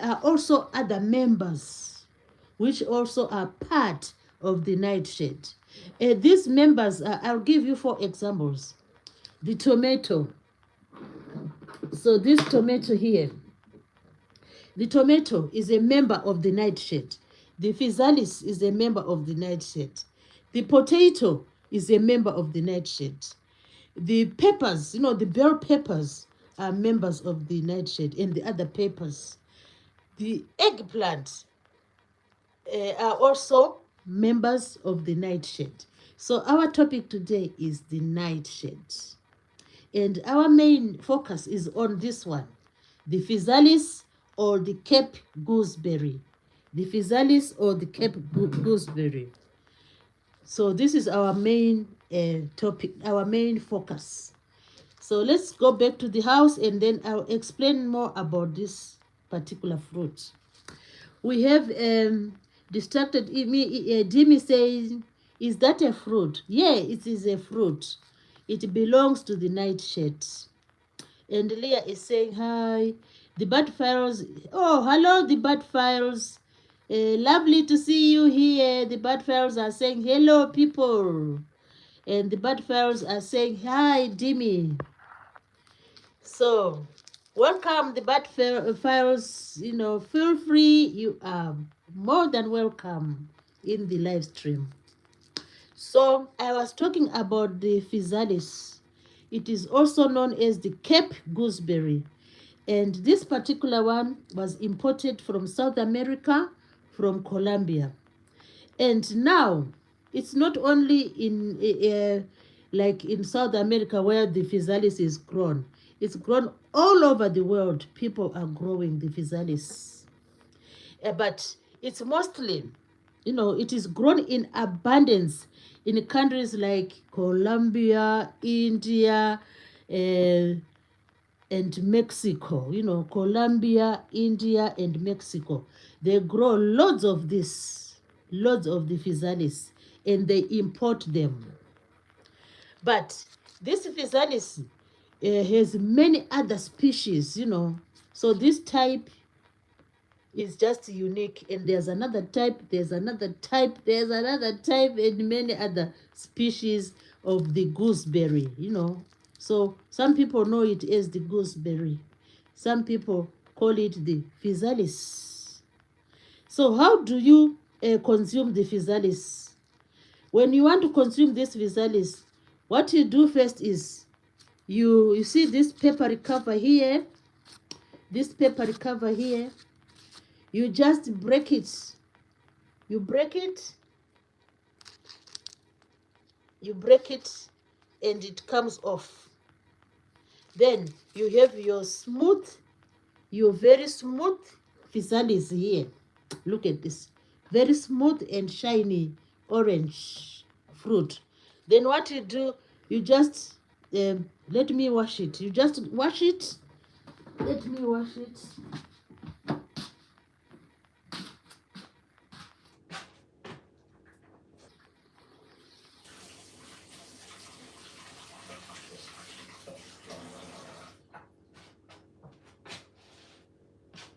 are also other members which also are part of the nightshade. These members, I'll give you 4 examples. The tomato. So this tomato here, the tomato is a member of the nightshade. The physalis is a member of the nightshade. The potato is a member of the nightshade. The peppers, you know, the bell peppers are members of the nightshade, and the other peppers. The eggplant are also members of the nightshade. So our topic today is the nightshade. And our main focus is on this one, the physalis or the Cape gooseberry. The physalis or the Cape gooseberry. So this is our main topic, our main focus. So let's go back to the house and then I'll explain more about this particular fruit. We have distracted me. Jimmy says, is that a fruit? Yeah, it is a fruit. It belongs to the nightshade. And Leah is saying, hi. The Bat Files. Oh, hello, the Bat Files. Lovely to see you here. The Bat Files are saying, hello, people. And the Bat Files are saying, hi, Jimmy. So, welcome, the Bat Files. You know, feel free. You are more than welcome in the live stream. So, I was talking about the physalis. It is also known as the Cape gooseberry. And this particular one was imported from South America, from Colombia. And now, it's not only in like in South America where the physalis is grown. It's grown all over the world. People are growing the physalis. But it's mostly, you know, it is grown in abundance in countries like Colombia, India, and Mexico. You know, Colombia, India, and Mexico. They grow loads of this, loads of the physalis, and they import them. But this physalis has many other species, you know. So this type is just unique, and there's another type, there's another type, there's another type, and many other species of the gooseberry, you know. So some people know it as the gooseberry. Some people call it the physalis. So how do you consume the physalis? When you want to consume this physalis, what you do first is you see this papery cover here, this papery cover here. You just break it. You break it. You break it, and it comes off. Then you have your smooth, your very smooth physalis here. Look at this. Very smooth and shiny orange fruit. Then what you do, you just let me wash it. You just wash it. Let me wash it.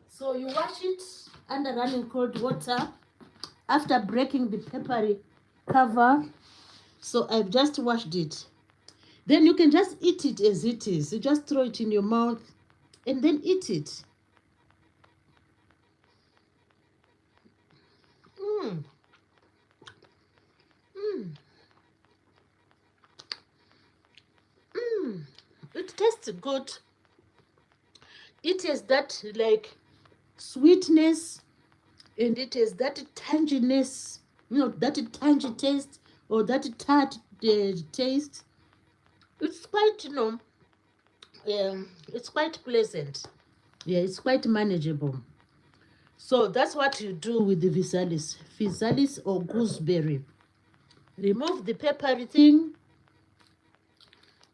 So you wash it under running cold water after breaking the peppery cover. So I've just washed it. Then you can just eat it as it is. You just throw it in your mouth and then eat it. Mm. Mm. Mm. It tastes good. It has that like sweetness, and it has that tanginess, that tangy taste or that tart taste. It's quite, it's quite pleasant. Yeah, it's quite manageable. So that's what you do with the physalis or gooseberry. Remove the peppery thing.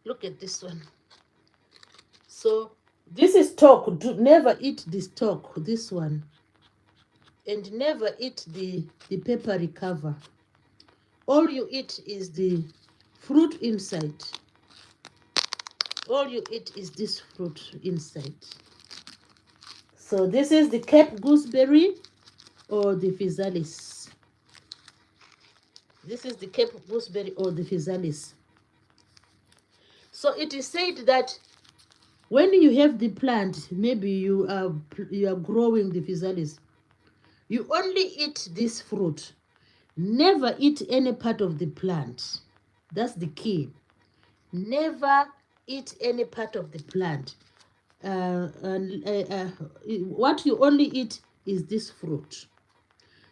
Look at this one. So this is stalk. Never eat the stalk, this one. And never eat the peppery cover. All you eat is the fruit inside. All you eat is this fruit inside. So this is the Cape gooseberry or the physalis. This is the Cape gooseberry or the physalis. So it is said that when you have the plant, maybe you are growing the physalis, you only eat this fruit. Never eat any part of the plant. That's the key. Never eat any part of the plant. What you only eat is this fruit.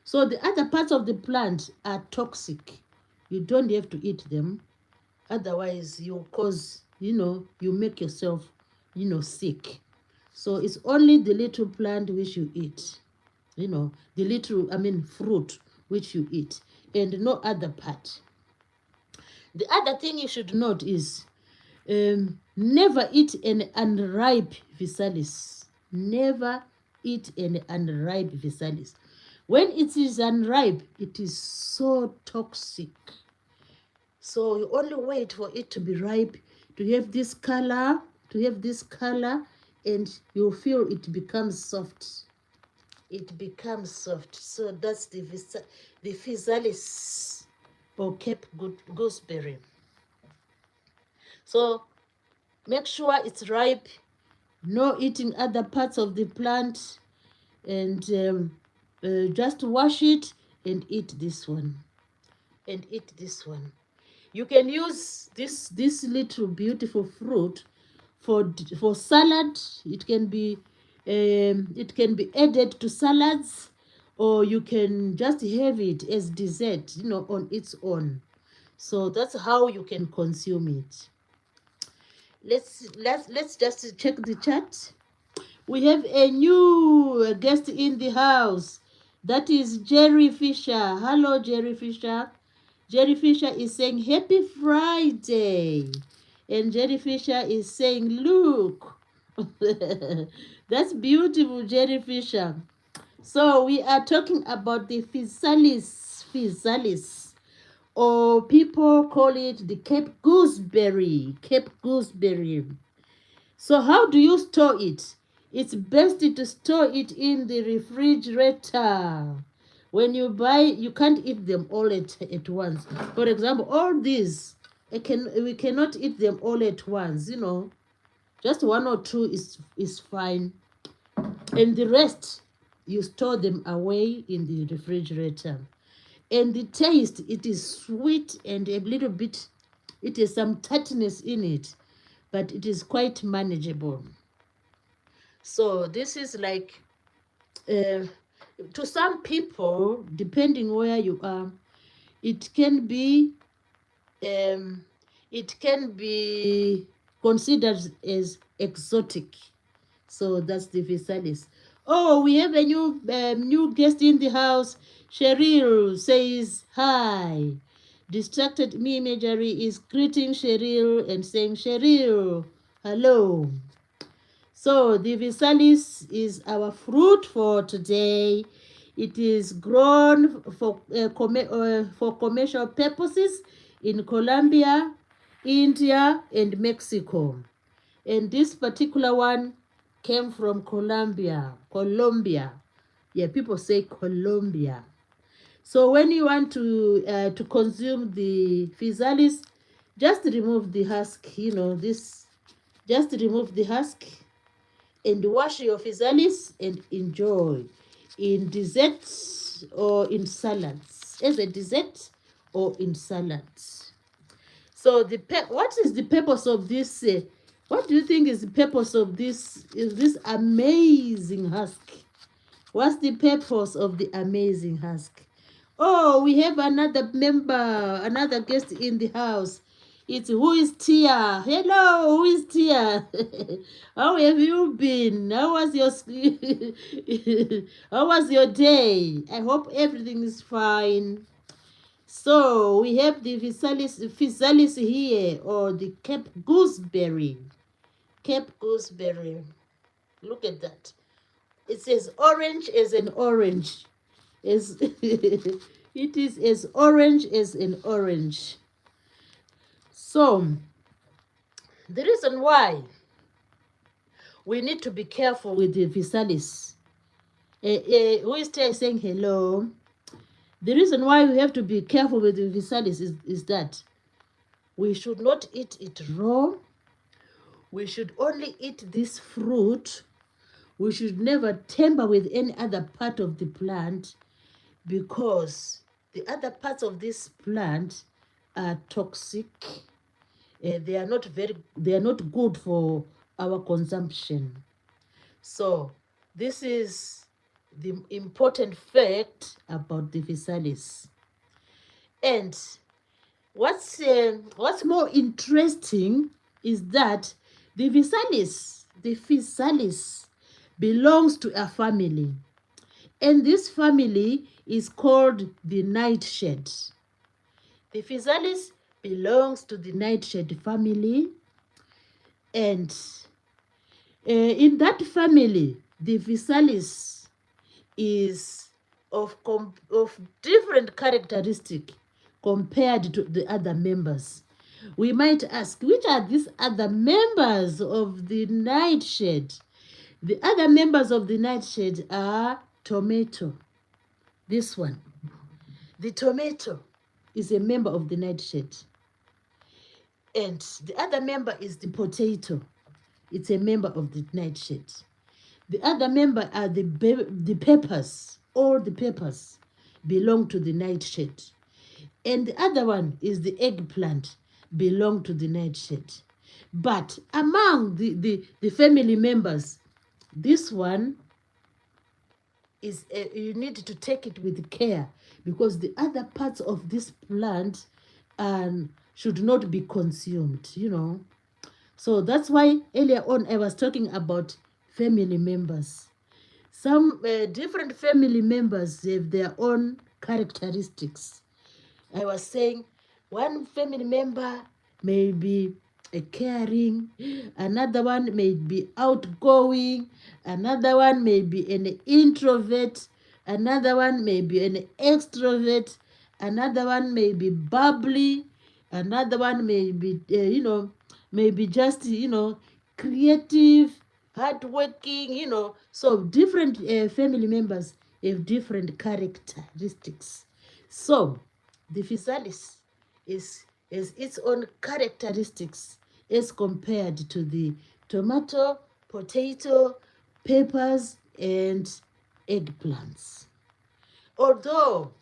So the other parts of the plant are toxic. You don't have to eat them. Otherwise, you cause, you make yourself, sick. So it's only the little plant which you eat. The little, fruit which you eat, and no other part. The other thing you should note is never eat an unripe physalis. Never eat an unripe physalis. When it is unripe, it is so toxic. So you only wait for it to be ripe, to have this color, and you feel it becomes soft. It becomes soft. So that's the physalis or Cape gooseberry. So make sure it's ripe. No eating other parts of the plant, and just wash it and eat this one. And eat this one. You can use this little beautiful fruit for salad. It can be added to salads, or you can just have it as dessert, on its own. So that's how you can consume it. Let's just check the chat. We have a new guest in the house. That is Jerry Fisher. Hello, Jerry Fisher. Jerry Fisher is saying happy Friday. And Jerry Fisher is saying, look. That's beautiful, Jerry Fisher. So we are talking about the physalis, or people call it the Cape gooseberry. So how do you store it? It's best to store it in the refrigerator. When you buy, you can't eat them all at once. For example, all these, we cannot eat them all at once, Just one or two is fine. And the rest, you store them away in the refrigerator. And the taste, it is sweet and a little bit, it has some tartness in it, but it is quite manageable. So this is like, to some people, depending where you are, it can be considered as exotic. So that's the physalis. Oh, we have a new guest in the house. Cheryl says hi. Distracted me imagery is greeting Cheryl and saying, Cheryl, hello. So the Visalis is our fruit for today. It is grown for commercial purposes in Colombia, India, and Mexico. And this particular one came from Colombia. Colombia. Yeah, people say Colombia. So when you want to consume the physalis, just remove the husk. You know this. Just remove the husk and wash your physalis and enjoy in desserts or in salads, as a dessert or in salads. So what is the purpose of this? What do you think is the purpose of this? Is this amazing husk? What's the purpose of the amazing husk? Oh, we have another member, another guest in the house. It's who is Tia? Hello, who is Tia? How have you been? How was your how was your day? I hope everything is fine. So we have the physalis here, or the Cape gooseberry. Cape gooseberry. Look at that. It says orange as an orange. As it is as orange as an orange. So the reason why we need to be careful with the physalis. Who is saying hello? The reason why we have to be careful with the physalis is that we should not eat it raw. We should only eat this fruit. We should never tamper with any other part of the plant, because the other parts of this plant are toxic. They are not good for our consumption. So this is the important fact about the physalis. And what's more interesting is that the physalis belongs to a family, and this family is called the nightshade. The physalis belongs to the nightshade family, and in that family, the physalis is of different characteristic compared to the other members. We might ask, which are these other members of the nightshade? The other members of the nightshade are tomato. This one. The tomato is a member of the nightshade. And the other member is the potato. It's a member of the nightshade. The other member are the peppers. All the peppers belong to the nightshade. And the other one is the eggplant, belong to the nightshade. But among the family members, this one is you need to take it with care, because the other parts of this plant should not be consumed, you know. So that's why earlier on I was talking about family members. Some different family members have their own characteristics. I was saying one family member may be a caring, another one may be outgoing, another one may be an introvert, another one may be an extrovert, another one may be bubbly, another one may be, maybe just, creative, hardworking, So different family members have different characteristics. So the physalis has its own characteristics as compared to the tomato, potato, peppers, and eggplants. Although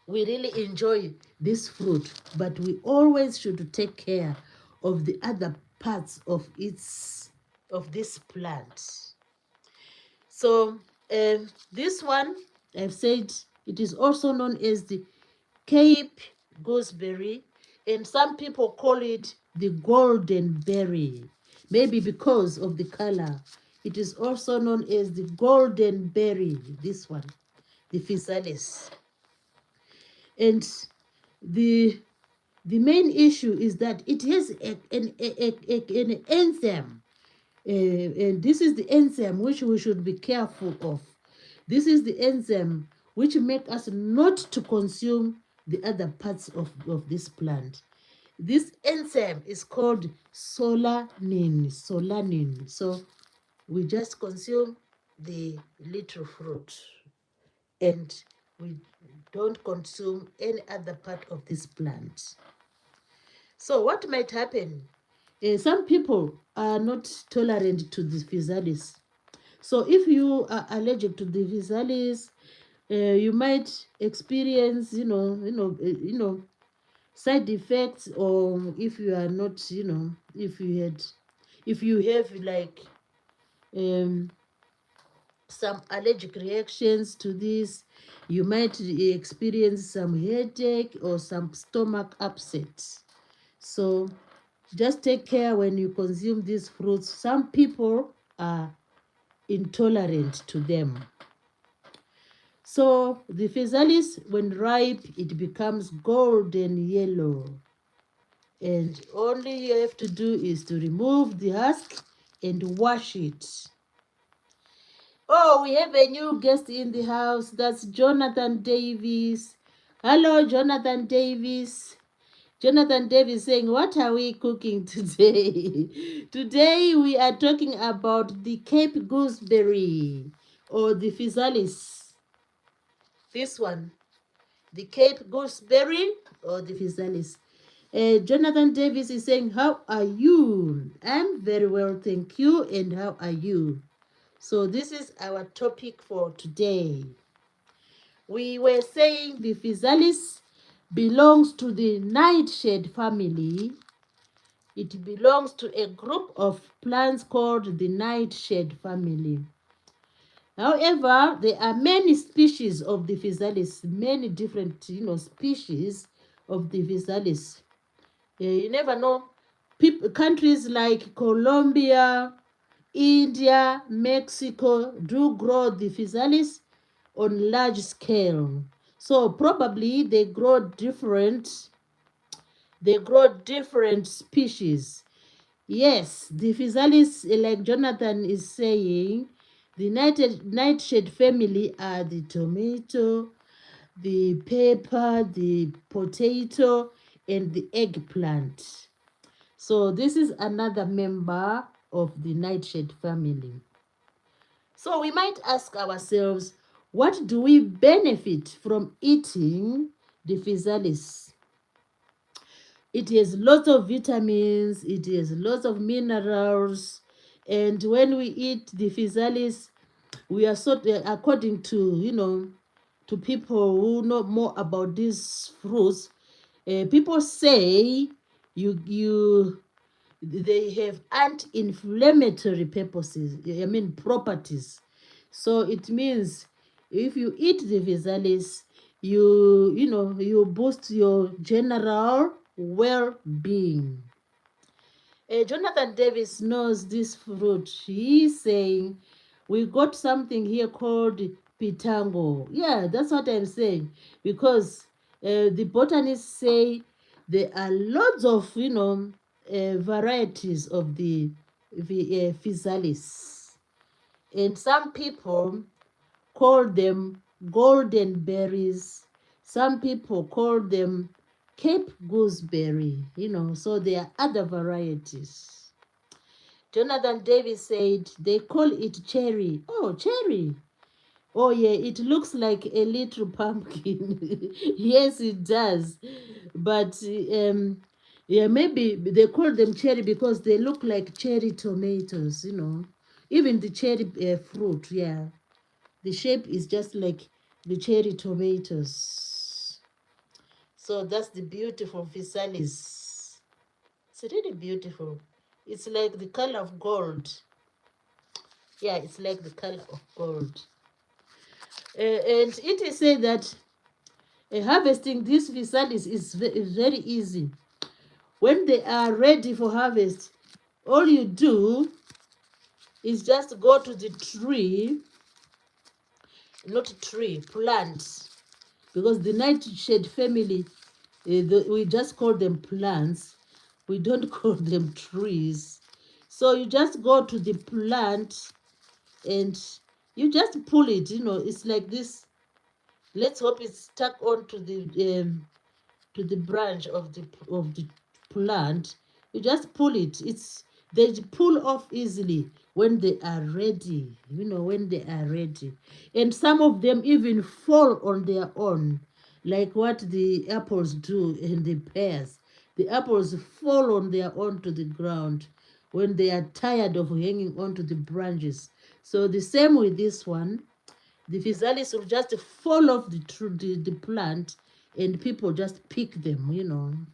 we really enjoy this fruit, but we always should take care of the other parts of this plant. So this one, I've said, it is also known as the Cape gooseberry, and some people call it the golden berry, maybe because of the color. It is also known as the golden berry, this one, the physalis. And The the main issue is that it has an enzyme, and this is the enzyme which we should be careful of. This is the enzyme which make us not to consume the other parts of this plant. This enzyme is called solanin. Solanin. So we just consume the little fruit and we don't consume any other part of this plant. So what might happen? Some people are not tolerant to the physalis. So if you are allergic to the physalis, you might experience, side effects, or if you are not, if you have like um, some allergic reactions to this, you might experience some headache or some stomach upset. So just take care when you consume these fruits. Some people are intolerant to them. So the physalis, when ripe, it becomes golden yellow. And only you have to do is to remove the husk and wash it. Oh, we have a new guest in the house. That's Jonathan Davis. Hello, Jonathan Davis. Jonathan Davis saying, what are we cooking today? Today we are talking about the Cape gooseberry or the physalis. This one, the Cape gooseberry or the physalis. Jonathan Davis is saying, how are you? I'm very well, thank you. And how are you? So this is our topic for today. We were saying the physalis belongs to the nightshade family. It belongs to a group of plants called the nightshade family. However, there are many species of the physalis, many different, species of the physalis. You never know. Countries like Colombia, India, Mexico do grow the physalis on large scale. So probably they grow different species. Yes, the physalis, like Jonathan is saying, the nightshade family are the tomato, the pepper, the potato, and the eggplant. So this is another member of the nightshade family. So we might ask ourselves, what do we benefit from eating the physalis? It has lots of vitamins, it has lots of minerals, and when we eat the physalis, we are according to, to people who know more about these fruits, people say they have anti-inflammatory properties. So it means if you eat the physalis, you boost your general well-being. Jonathan Davis knows this fruit. He's saying we got something here called pitango. Yeah, that's what I'm saying, because the botanists say there are lots of varieties of the physalis, and some people call them golden berries. Some people call them Cape gooseberry, so there are other varieties. Jonathan Davis said they call it cherry. Oh, cherry. Oh, yeah, it looks like a little pumpkin. Yes, it does. But, yeah, maybe they call them cherry because they look like cherry tomatoes, Even the cherry fruit, yeah. The shape is just like the cherry tomatoes. So that's the beautiful physalis. It's really beautiful. It's like the color of gold. Yeah, it's like the color of gold. And it is said that harvesting these physalis is very easy. When they are ready for harvest, all you do is just go to the tree, plant, because the nightshade family We just call them plants. We don't call them trees. So you just go to the plant and you just pull it. It's like this. Let's hope it's stuck onto the branch of the plant. You just pull it. They pull off easily when they are ready. When they are ready. And some of them even fall on their own, like what the apples do in the pears. The apples fall on their own to the ground when they are tired of hanging onto the branches. So the same with this one. The physalis will just fall off the plant, and people just pick them.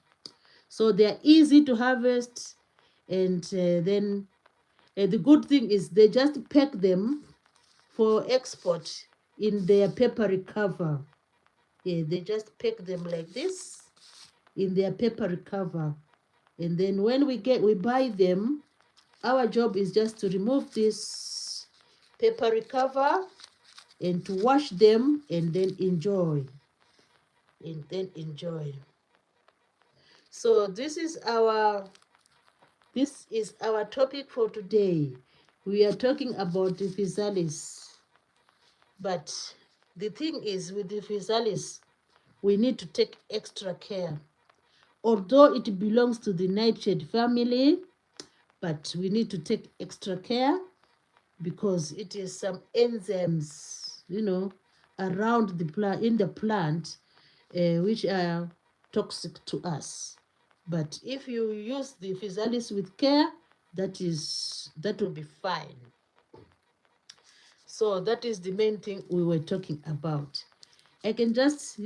So they are easy to harvest, and then the good thing is they just pack them for export in their papery cover. Yeah, they just pack them like this in their papery cover, and then when we buy them, our job is just to remove this papery cover and to wash them and then enjoy. So this is our topic for today. We are talking about the physalis. But the thing is, with the physalis, we need to take extra care. Although it belongs to the nightshade family, but we need to take extra care because it is some enzymes, around the plant, in the plant, which are toxic to us. But if you use the physalis with care, that will be fine. So that is the main thing we were talking about. I can just,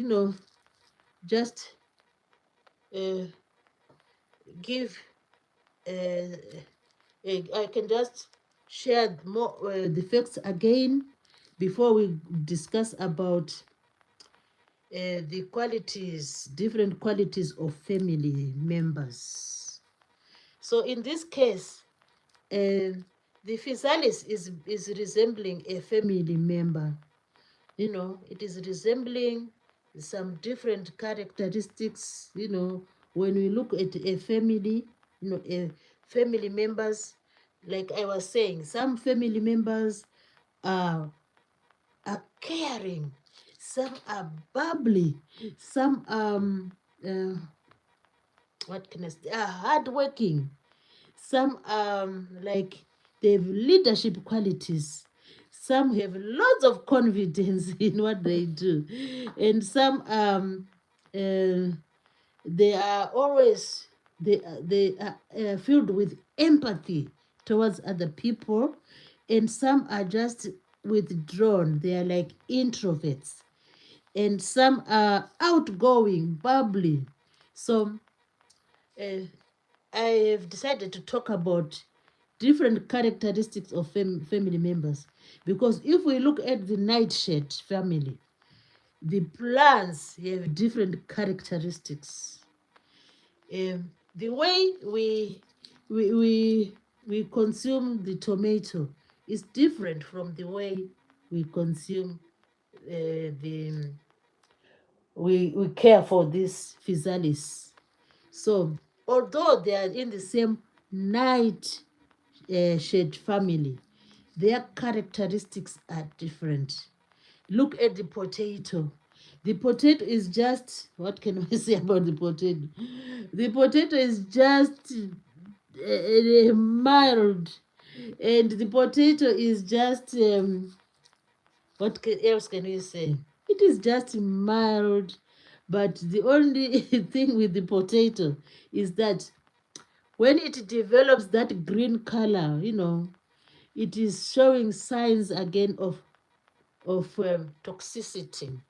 just uh, give, uh, I can just share more the facts again before we discuss about the different qualities of family members. So in this case, the physalis is resembling a family member. It is resembling some different characteristics. When we look at a family, family members, like I was saying, some family members are caring, some are bubbly, some what can I say, are hardworking, some like they have leadership qualities, some have lots of confidence in what they do, and some they are always they are filled with empathy towards other people, and some are just withdrawn. They are like introverts, and some are outgoing, bubbly. So uh, I have decided to talk about different characteristics of family members, because if we look at the nightshade family, the plants have different characteristics. The way we consume the tomato is different from the way we consume the we care for this physalis. So although they are in the same night shade family, their characteristics are different. Look at the potato. The potato is just, what can we say about the potato? The potato is just mild, and the potato is just, else can we say? It is just mild, but the only thing with the potato is that when it develops that green color, it is showing signs again of toxicity.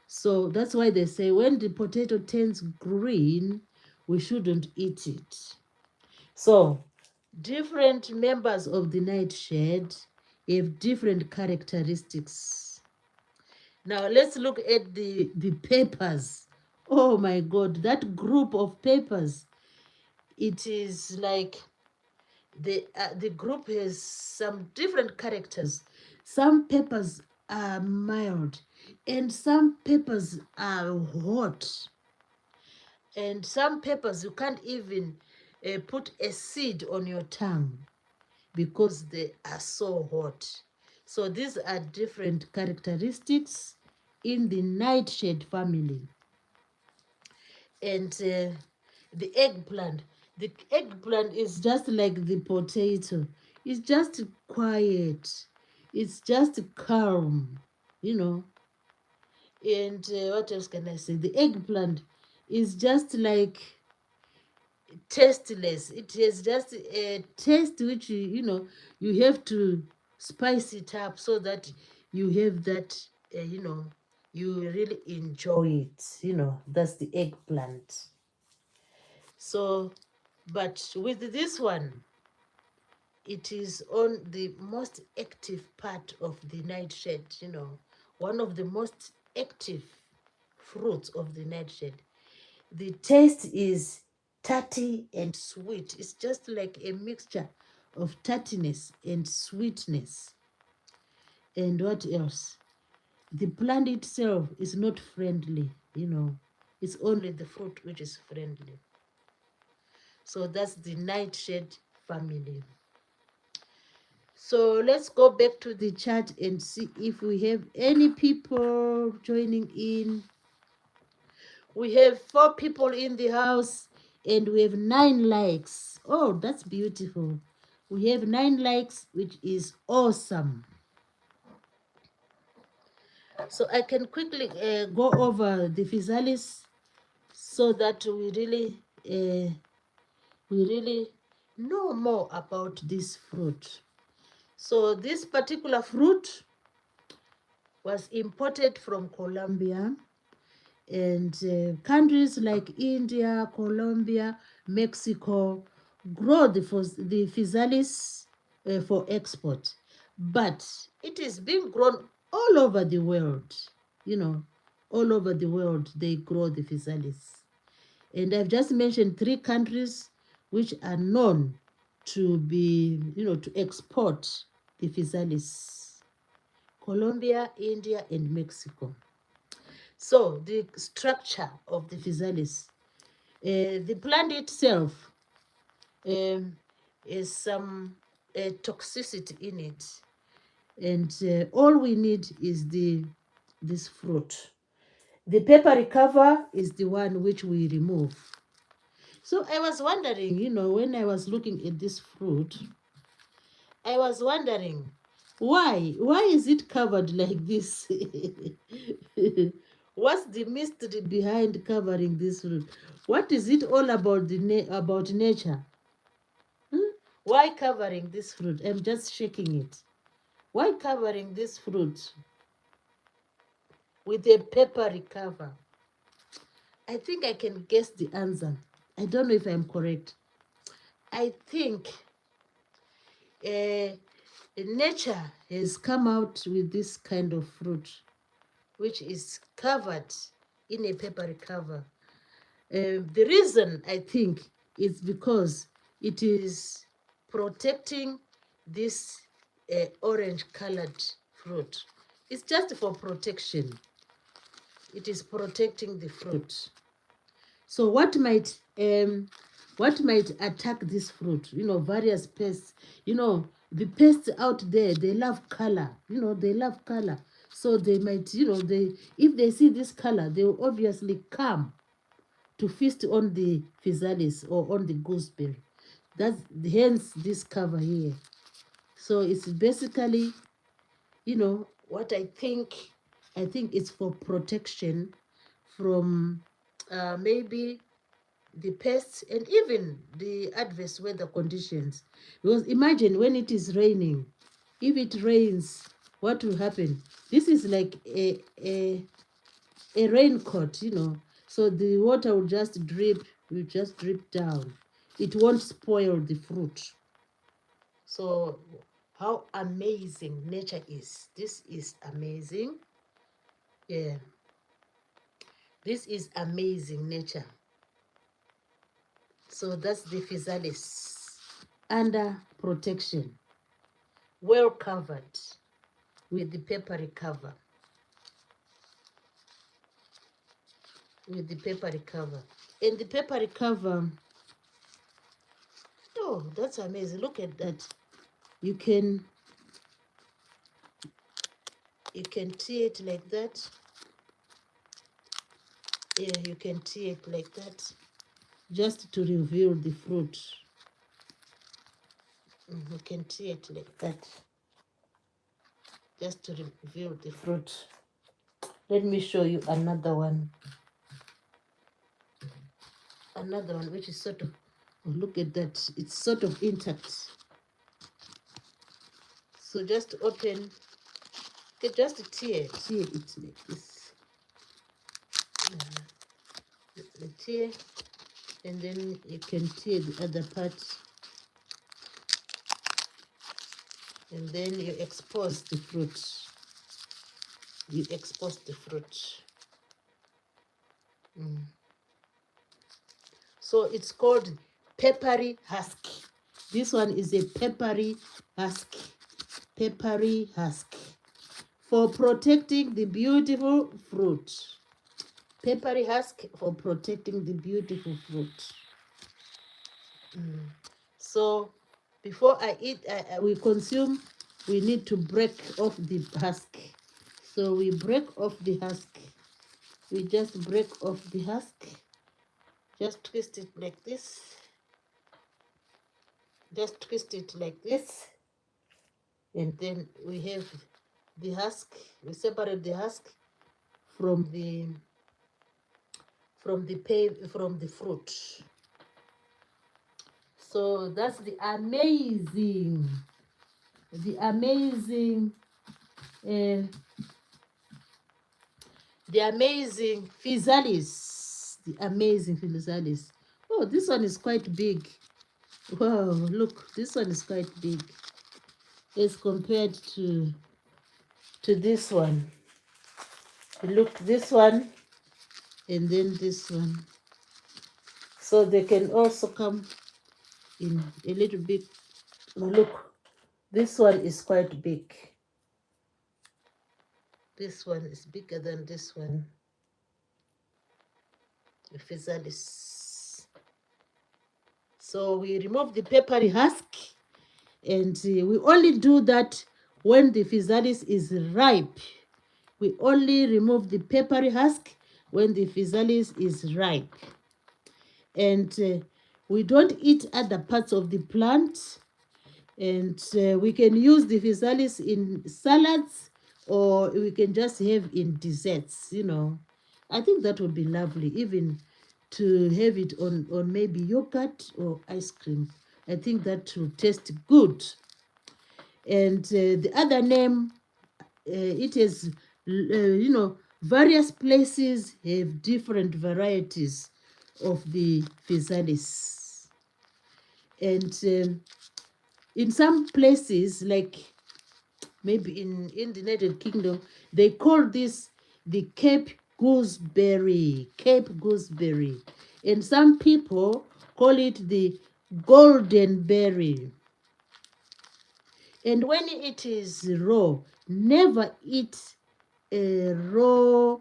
So that's why they say when the potato turns green, we shouldn't eat it. So different members of the nightshade have different characteristics. Now let's look at the peppers. Oh my God, that group of peppers, it is like the group has some different characters. Some peppers are mild, and some peppers are hot. And some peppers, you can't even put a seed on your tongue because they are so hot. So these are different characteristics in the nightshade family. And the eggplant. The eggplant is just like the potato. It's just quiet. It's just calm, you know. And what else can I say? The eggplant is just like tasteless. It has just a taste which you have to spice it up so that you have that you really enjoy it. That's the eggplant. So, but with this one, it is on the most active part of the nightshade. One of the most active fruits of the nightshade. The taste is tarty and sweet. It's just like a mixture of tartiness and sweetness. And what else? The plant itself is not friendly. It's only the fruit which is friendly. So that's the nightshade family. So let's go back to the chat and see if we have any people joining in. We have 4 people in the house and we have 9 likes. Oh, that's beautiful. We have 9 likes, which is awesome. So I can quickly go over the physalis so that we really know more about this fruit. So this particular fruit was imported from Colombia, and countries like India, Colombia, Mexico grow the physalis for export, but it is being grown all over the world. All over the world they grow the physalis, and I've just mentioned 3 countries which are known to be, to export the physalis: Colombia, India, and Mexico. So the structure of the physalis, the plant itself is some toxicity in it, and all we need is this fruit. The peppery cover is the one which we remove. So I was wondering, when I was looking at this fruit, I was wondering why is it covered like this? What's the mystery behind covering this fruit? What is it all about about nature? Why covering this fruit? I'm just shaking it. Why covering this fruit with a peppery cover? I think I can guess the answer. I don't know if I'm correct. I think nature has come out with this kind of fruit, which is covered in a peppery cover. The reason I think is because it is protecting this orange colored fruit. It's just for protection. It is protecting the fruit. So what might attack this fruit? Various pests. The pests out there, they love color. They love color. So they might, if they see this color, they will obviously come to feast on the physalis or on the gooseberry. That's hence this cover here. So it's basically, what I think. I think it's for protection from maybe the pests and even the adverse weather conditions. Because imagine when it is raining, if it rains, what will happen? This is like a raincoat, so the water will just drip down. It won't spoil the fruit. So how amazing nature is. This is amazing. Yeah, this is amazing nature. So that's the physalis under protection, well covered with the peppery cover. with the papery cover. And the papery cover, oh, that's amazing. Look at that. You can tear it like that. Yeah, you can tear it like that, just to reveal the fruit. You can tear it like that, just to reveal the fruit. Let me show you another one. Another one which is sort of, oh, look at that. It's sort of intact. So just open, okay, just tear it like this. The tear, and then you can tear the other part, and then you expose the fruit. You expose the fruit. So it's called peppery husk. This one is a peppery husk. Peppery husk. For protecting the beautiful fruit. Peppery husk for protecting the beautiful fruit. So before I eat, we consume, we need to break off the husk. So we break off the husk. We just break off the husk. Just twist it like this. Just twist it like this. And then we have the husk. We separate the husk from the fruit. So that's the amazing physalis. The amazing physalis. Oh, this one is quite big. Wow, look, this one is quite big as compared to this one. Look, this one and then this one. So they can also come in a little bit. Look, this one is quite big. This one is bigger than this one. The physalis. So we remove the peppery husk, and we only do that when the physalis is ripe. We only remove the peppery husk when the physalis is ripe. And we don't eat other parts of the plant. And we can use the physalis in salads, or we can just have in desserts, you know. I think that would be lovely, even to have it on maybe yogurt or ice cream. I think that will taste good. And the other name, it is, you know, various places have different varieties of the physalis. And in some places, like maybe in the United Kingdom, they call this the Cape gooseberry. Cape gooseberry. And some people call it the golden berry. And when it is raw, never eat a raw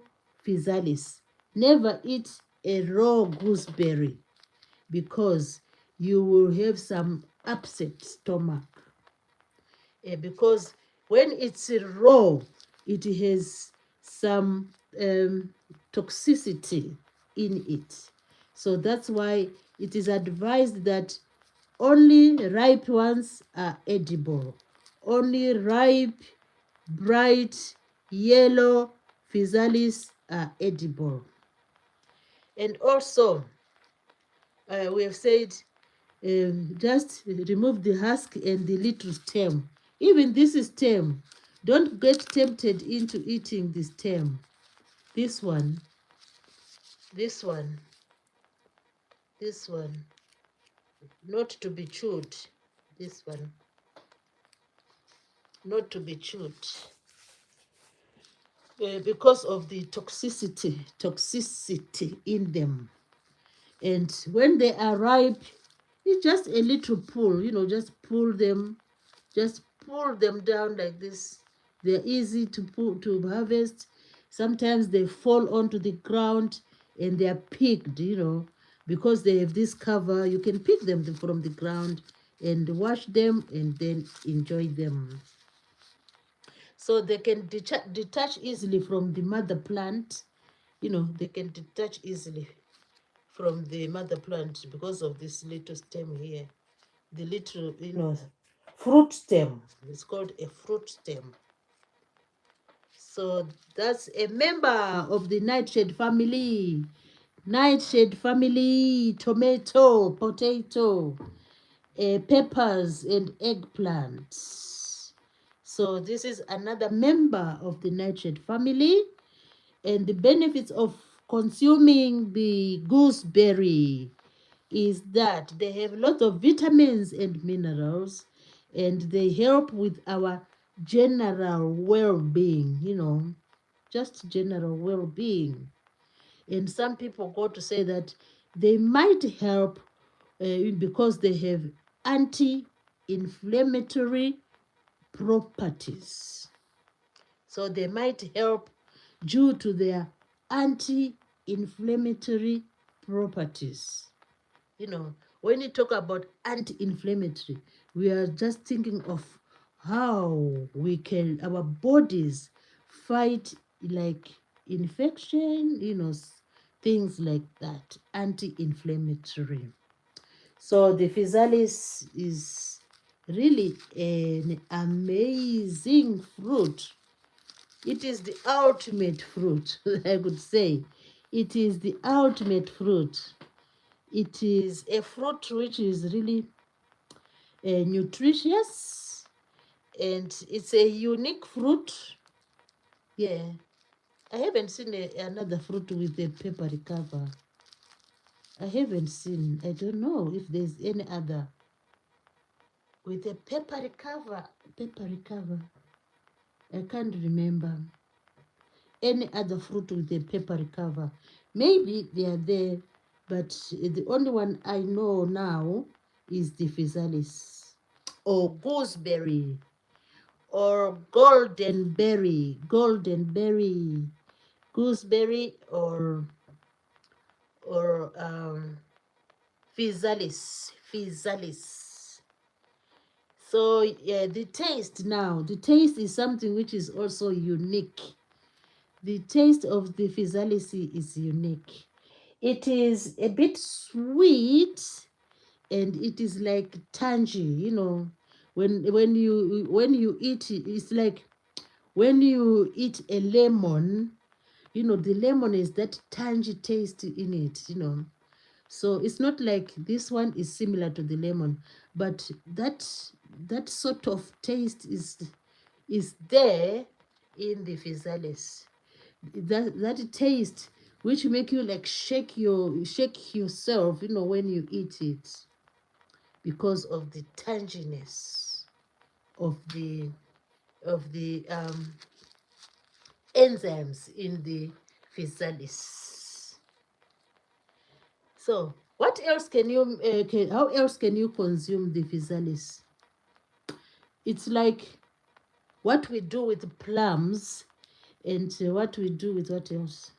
physalis. Never eat a raw gooseberry, because you will have some upset stomach. Because when it's raw, it has some toxicity in it. So that's why it is advised that only ripe ones are edible. Only ripe, bright, yellow physalis are edible. And also, we have said, just remove the husk and the little stem. Even this is stem. Don't get tempted into eating the stem. This one, this one, this one, not to be chewed. This one, not to be chewed. Because of the toxicity in them. And when they are ripe, it's just a little pull, you know, just pull them down like this. They're easy to pull, to harvest. Sometimes they fall onto the ground. and they are picked, because they have this cover. You can pick them from the ground and wash them and then enjoy them. So they can detach easily from the mother plant. They can detach easily from the mother plant because of this little stem here. The little, fruit stem. It's called a fruit stem. So that's a member of the nightshade family. Nightshade family, tomato, potato, peppers, and eggplants. So this is another member of the nightshade family. And the benefits of consuming the gooseberry is that they have lots of vitamins and minerals, and they help with our general well-being, just general well-being. And some people go to say that they might help because they have anti-inflammatory properties. So they might help due to their anti-inflammatory properties. When you talk about anti-inflammatory, we are just thinking of how our bodies fight like infection, things like that, anti-inflammatory. So the physalis is really an amazing fruit. It is the ultimate fruit, I could say. It is the ultimate fruit. It is a fruit which is really nutritious, and it's a unique fruit. Yeah, I haven't seen another fruit with a peppery cover. I haven't seen. I don't know if there's any other with a peppery cover. Peppery cover. I can't remember any other fruit with a peppery cover. Maybe they are there, but the only one I know now is the physalis, or gooseberry, or golden berry, gooseberry, or physalis. So yeah, the taste is something which is also unique. The taste of the physalis is unique. It is a bit sweet, and it is like tangy, when you eat it, it's like when you eat a lemon, the lemon is that tangy taste in it, so it's not like this one is similar to the lemon, but that sort of taste is there in the physalis. That taste which make you like shake yourself, when you eat it, because of the tanginess of the enzymes in the physalis. So what else how else can you consume the physalis? It's like what we do with plums, and what we do with what else?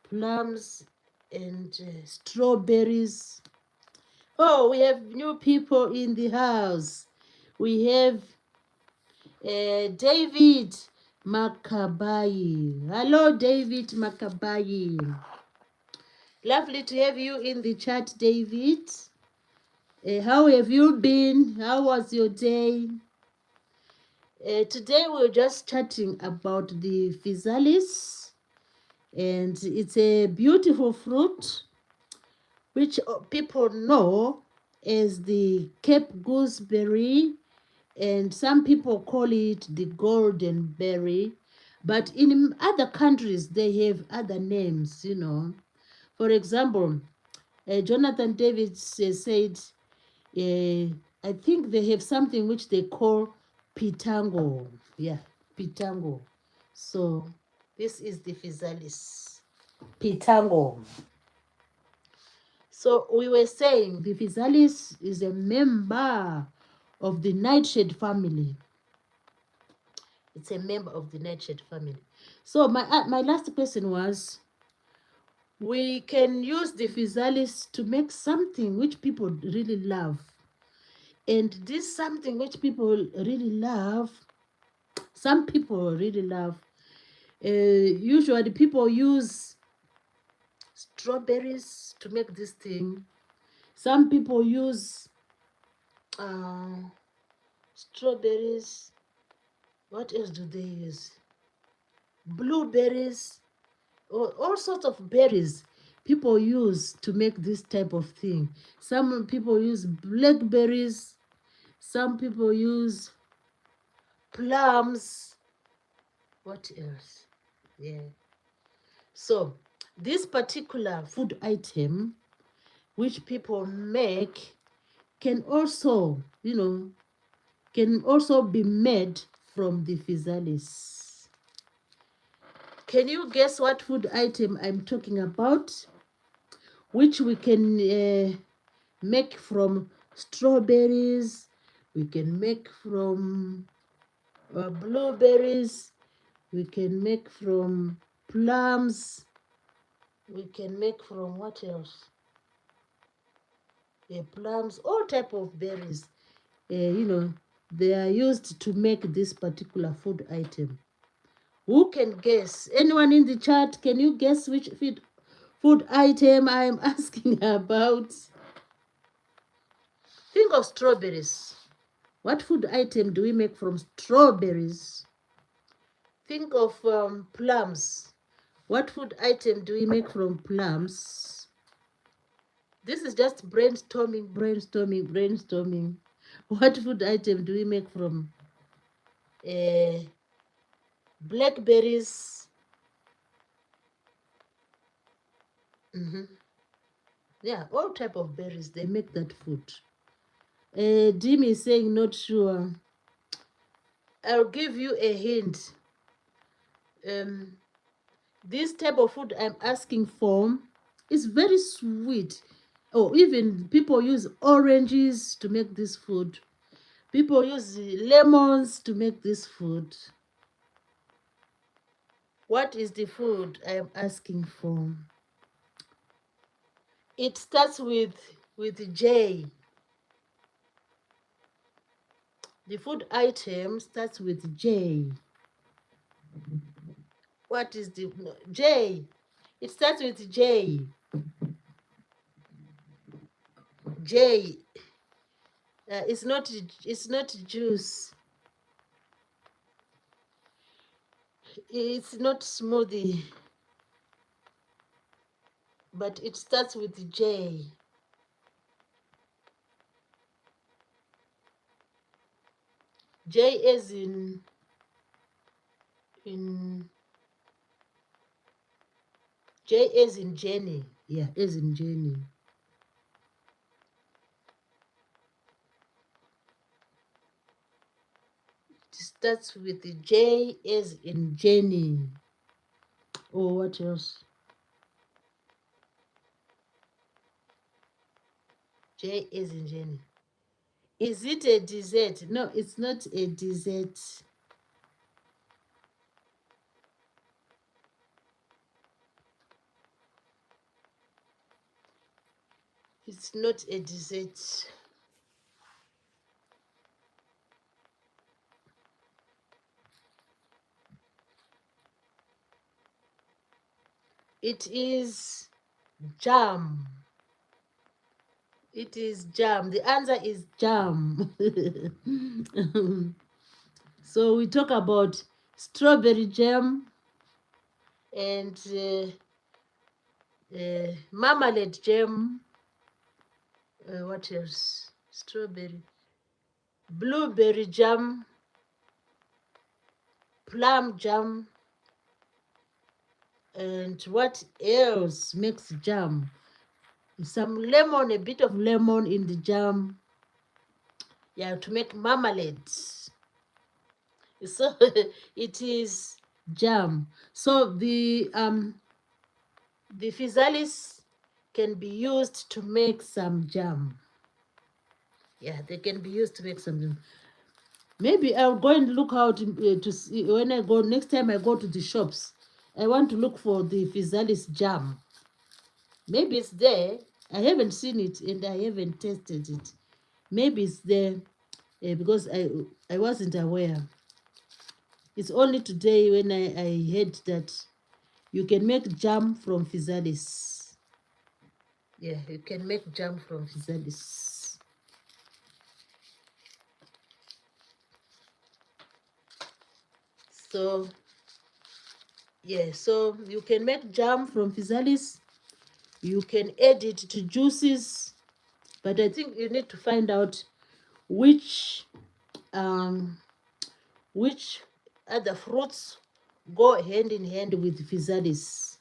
Plums and strawberries. Oh, we have new people in the house. We have David Makabayi. Hello, David Makabayi. Lovely to have you in the chat, David. How have you been? How was your day? Today we're just chatting about the physalis, and it's a beautiful fruit which people know as the Cape gooseberry, and some people call it the golden berry. But in other countries, they have other names, For example, Jonathan Davis said, I think they have something which they call pitango. Yeah, pitango. So this is the physalis, pitango. So we were saying the physalis is a member of the nightshade family. It's a member of the nightshade family. So my last question was, We can use the physalis to make something which people really love. And this something which people really love, some people really love, usually people use strawberries to make this thing. Some people use uh, strawberries. What else do they use? Blueberries, or all sorts of berries people use to make this type of thing. Some people use blackberries, some people use plums. What else? Yeah. So this particular food item which people make can also, can also be made from the physalis. Can you guess what food item I'm talking about? Which we can make from strawberries, we can make from blueberries, we can make from plums, we can make from what else? Plums, all type of berries. They are used to make this particular food item. Who can guess? Anyone in the chat, can you guess which food item I am asking about? Think of strawberries. What food item do we make from strawberries? Think of plums. What food item do we make from plums? This is just brainstorming. What food item do we make from blackberries? Yeah, all type of berries, they make that food. Dim is saying not sure. I'll give you a hint. This type of food I'm asking for is very sweet. Oh, even people use oranges to make this food. People use lemons to make this food. What is the food I am asking for? It starts with J. The food item starts with J. What is the J? It starts with J. J. It's not juice. It's not smoothie. But it starts with J. J as in J as in Jenny. Yeah, as in Jenny. It starts with the J as in Jenny. Oh, what else? J as in Jenny. Is it a dessert? No, it's not a dessert. It's not a dessert. It is jam. It is jam. The answer is jam. So we talk about strawberry jam and marmalade jam. What else? Strawberry. Blueberry jam. Plum jam. And what else makes jam? Some lemon, a bit of lemon in the jam. Yeah, to make marmalade. So it is jam. So the physalis can be used to make some jam. Yeah, they can be used to make some jam. Maybe I'll go and look out to see when I go next time I go to the shops. I want to look for the physalis jam. Maybe it's there. I haven't seen it and I haven't tested it. Maybe it's there because I wasn't aware. It's only today when I heard that you can make jam from physalis. Yeah, you can make jam from physalis. So, yeah, so you can make jam from physalis. You can add it to juices, but I think you need to find out which um which other fruits go hand in hand with physalis.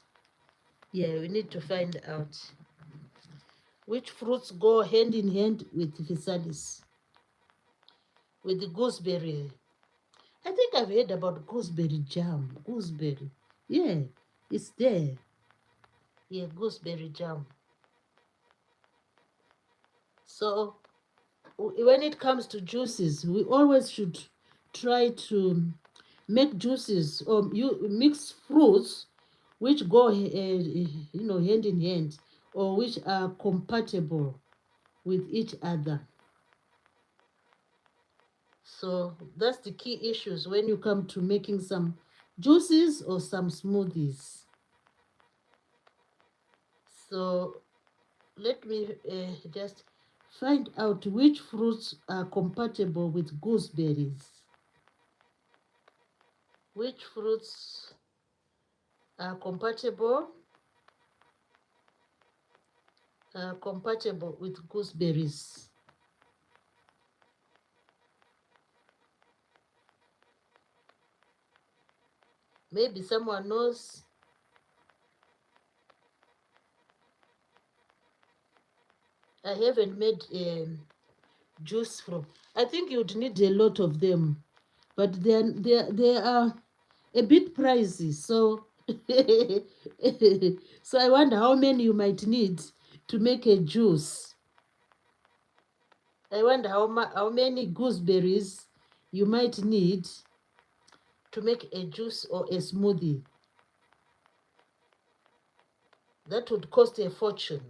Yeah, we need to find out which fruits go hand in hand with physalis, with the gooseberry. I think I've heard about gooseberry jam. Gooseberry. Yeah, it's there. Yeah, gooseberry jam. So when it comes to juices, we always should try to make juices or you mix fruits which go hand in hand or which are compatible with each other. So that's the key issues when you come to making some juices or some smoothies. So let me just find out which fruits are compatible with gooseberries. Which fruits are compatible with gooseberries? Maybe someone knows. I haven't made juice from. I think you'd need a lot of them, but they are a bit pricey. So so I wonder how many you might need to make a juice. I wonder how many gooseberries you might need to make a juice or a smoothie. That would cost a fortune.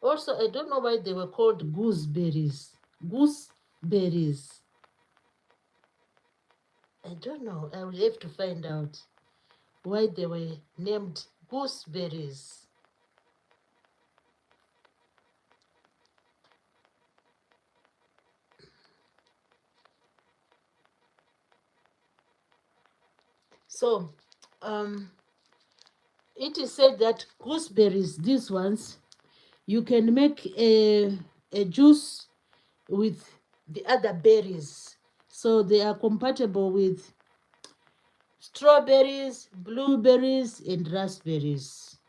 Also, I don't know why they were called gooseberries. Gooseberries. I don't know. I will have to find out why they were named gooseberries. So, it is said that gooseberries, these ones, you can make a juice with the other berries. So they are compatible with strawberries, blueberries, and raspberries,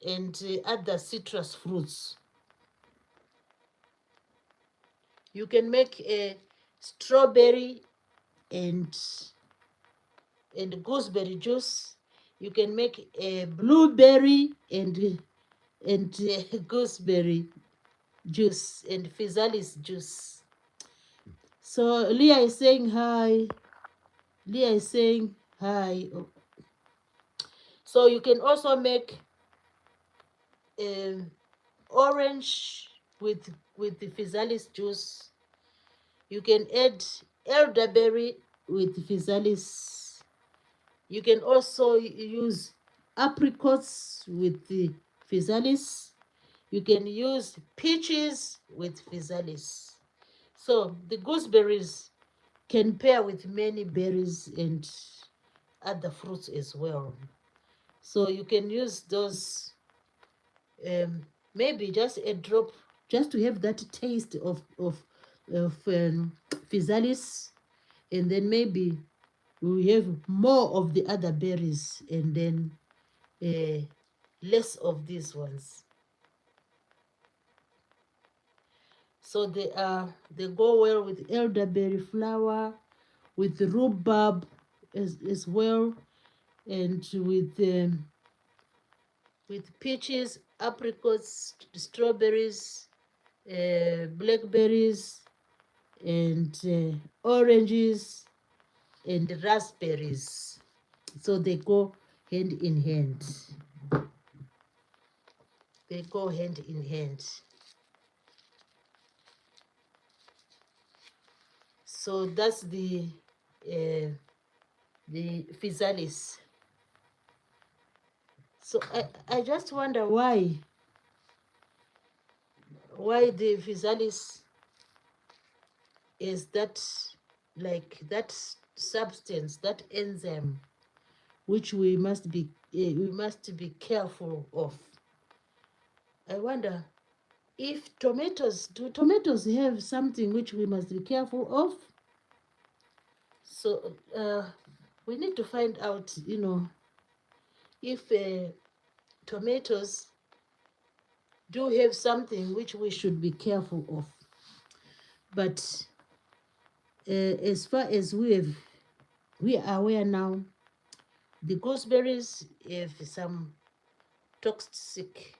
and other citrus fruits. You can make a strawberry and gooseberry juice. You can make a blueberry and gooseberry juice and physalis juice. So Leah is saying hi. Leah is saying hi. So you can also make orange with the physalis juice. You can add elderberry with physalis. You can also use apricots with the physalis. You can use peaches with physalis. So the gooseberries can pair with many berries and other fruits as well. So you can use those, maybe just a drop, just to have that taste of physalis, and then maybe we have more of the other berries and then less of these ones. So they go well with elderberry flower, with rhubarb as well, and with peaches, apricots, strawberries, blackberries, and oranges and raspberries. So they go hand in hand. They go hand in hand. So that's uh, the physalis. So I just wonder why the physalis is that, like that substance, that enzyme, which we must be careful of. I wonder if do tomatoes have something which we must be careful of? So we need to find out, if tomatoes do have something which we should be careful of. But as far as we are aware now, the gooseberries have some toxic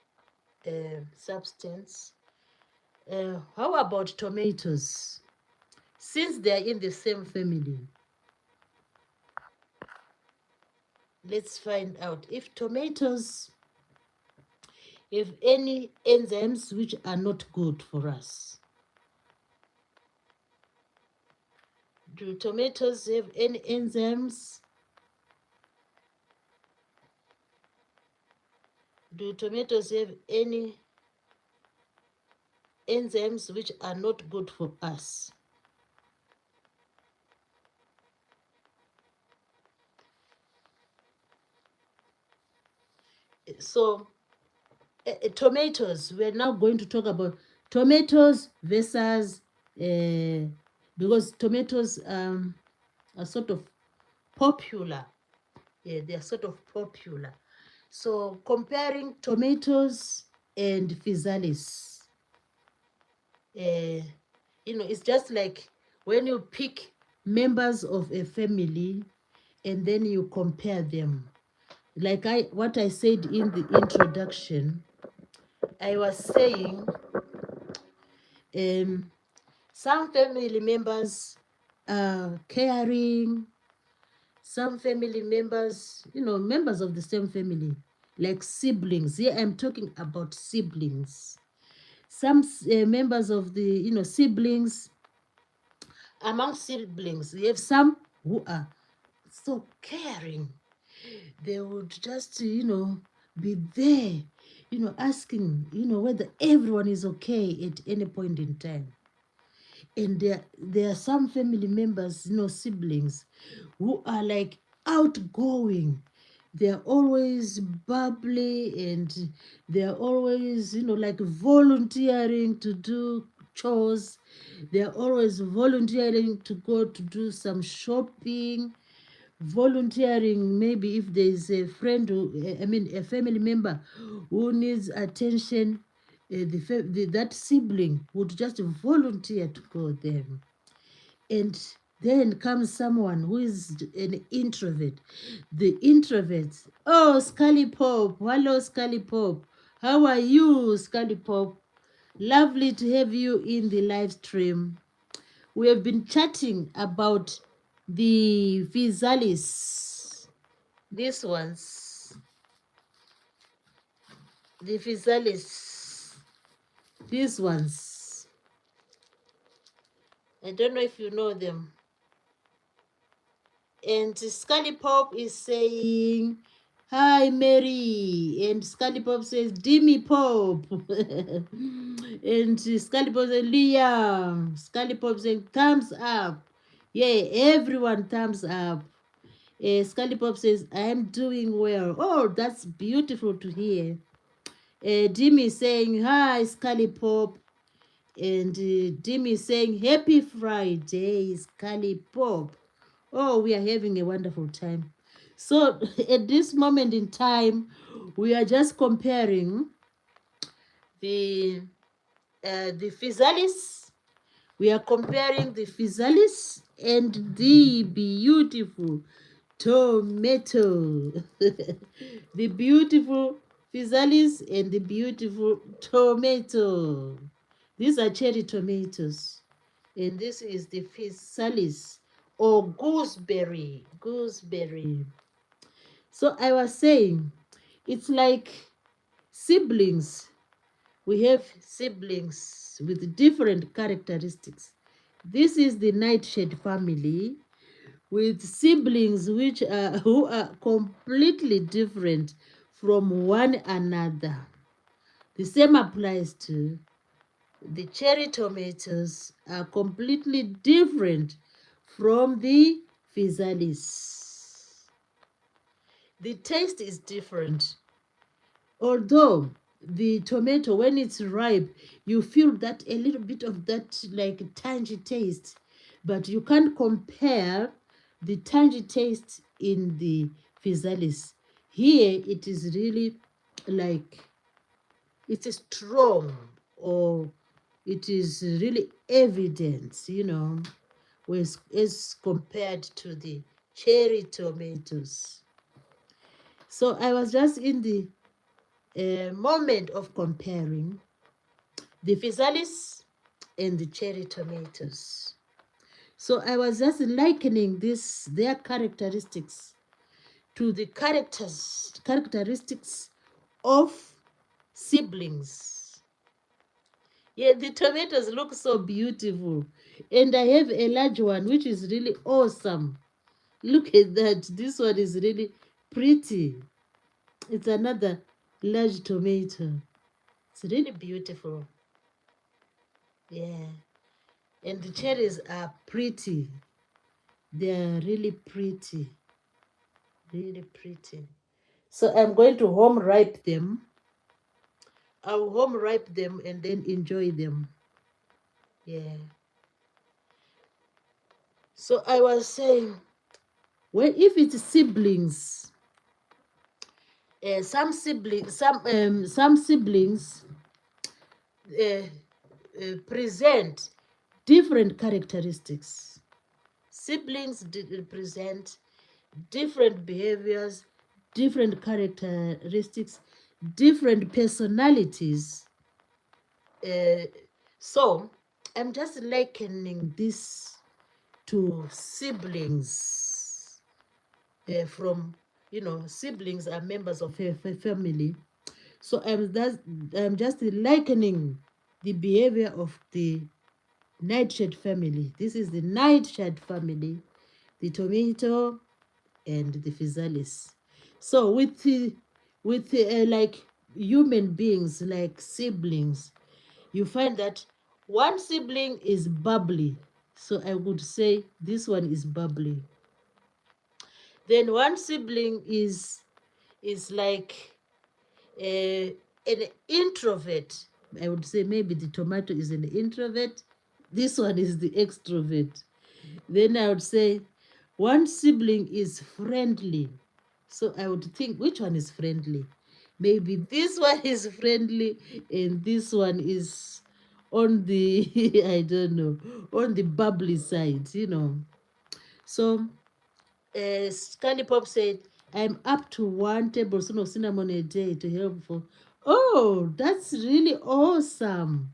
substance. How about tomatoes? Since they are in the same family, let's find out if tomatoes have any enzymes which are not good for us. Do tomatoes have any enzymes? Do tomatoes have any enzymes which are not good for us? So tomatoes, we're now going to talk about tomatoes versus because tomatoes are sort of popular. Yeah, they're sort of popular. So comparing tomatoes and physalis, it's just like when you pick members of a family and then you compare them. Like what I said in the introduction, I was saying some family members are caring, some family members, members of the same family, like siblings. Here I'm talking about siblings. Some members of the, siblings, among siblings, we have some who are so caring. They would just, be there, asking, whether everyone is okay at any point in time. And there are some family members, siblings, who are like outgoing. They're always bubbly and they're always, like volunteering to do chores. They're always volunteering to go to do some shopping, volunteering maybe if there's a friend a family member who needs attention, that sibling would just volunteer to go there. And then comes someone who is an introvert. The introverts, oh, Scully Pop, hello Scully Pop, how are you, Scully Pop? Lovely to have you in the live stream. We have been chatting about the physalis. These ones, the physalis, these ones. I don't know if you know them. And Scully Pop is saying, hi, Mary. And Scully Pop says, Dimmy Pop. And Scully Pop says, Liam. Scully Pop says, thumbs up. Yeah, everyone thumbs up. Scully Pop says, I am doing well. Oh, that's beautiful to hear. Dimmy saying, hi, Scully Pop. And Dimmy saying, happy Friday, Scully Pop. Oh, we are having a wonderful time. So at this moment in time, we are just comparing the physalis. We are comparing the physalis and the beautiful tomato. The beautiful physalis and the beautiful tomato. These are cherry tomatoes. and this is the physalis or gooseberry. Gooseberry. So I was saying, it's like siblings. We have siblings with different characteristics. This is the nightshade family with siblings which are who are completely different from one another. The same applies to the cherry tomatoes are completely different from the physalis. The taste is different. Although the tomato, when it's ripe, you feel that a little bit of that like tangy taste, but you can't compare the tangy taste in the physalis. Here it is really like it is strong, or it is really evident, as compared to the cherry tomatoes. So I was just in the moment of comparing the physalis and the cherry tomatoes. So I was just likening their characteristics to the characteristics of siblings. Yeah, the tomatoes look so beautiful. And I have a large one which is really awesome. Look at that. This one is really pretty. It's another large tomato. It's really beautiful. Yeah. And the cherries are pretty. They are really pretty. Really pretty. So I'm going to home ripe them. I'll home ripe them and then enjoy them. Yeah. So I was saying, well, if it's siblings, some siblings present different characteristics. Siblings present different behaviors, different characteristics, different personalities. So I'm just likening this to siblings. From siblings are members of a family. So I'm just likening the behavior of the nightshade family. This is the nightshade family, the tomato and the physalis. So with like human beings, like siblings, you find that one sibling is bubbly. So I would say this one is bubbly. Then one sibling is like an introvert. I would say maybe the tomato is an introvert. This one is the extrovert. Then I would say one sibling is friendly. So I would think, which one is friendly? Maybe this one is friendly and this one is on the, I don't know, on the bubbly side. So Scully Pop said, I'm up to 1 tablespoon of cinnamon a day to help for. Oh, that's really awesome.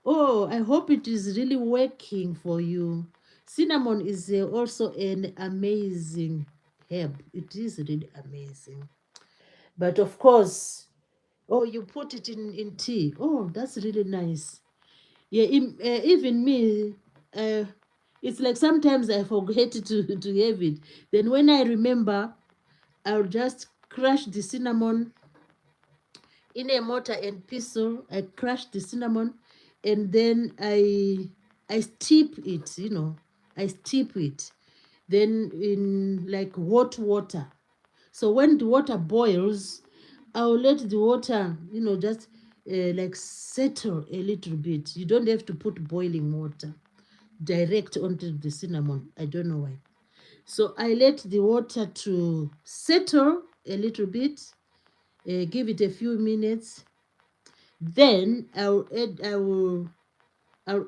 Oh, I hope it is really working for you. Cinnamon is also an amazing herb. It is really amazing. But of course, oh, you put it in tea. Oh, that's really nice. Yeah, even me, it's like sometimes I forget to have it. Then when I remember, I'll just crush the cinnamon in a mortar and pestle. I crush the cinnamon and then I steep it, I steep it. Then in like hot water. So when the water boils, I'll let the water, just like settle a little bit. You don't have to put boiling water direct onto the cinnamon. I don't know why. So I let the water to settle a little bit, give it a few minutes. Then I'll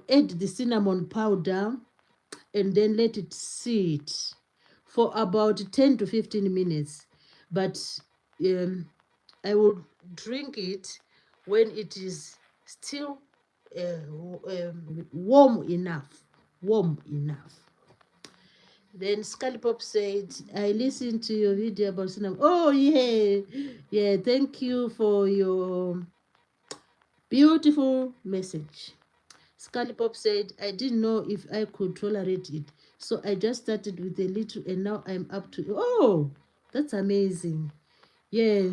add the cinnamon powder and then let it sit for about 10 to 15 minutes. But I will drink it when it is still warm enough. warm enough. Then Scully Pop said, I listened to your video about cinnamon. Oh, yeah. Yeah, thank you for your beautiful message. Scully Pop said, I didn't know if I could tolerate it. So I just started with a little and now I'm up to. Oh, that's amazing. Yeah,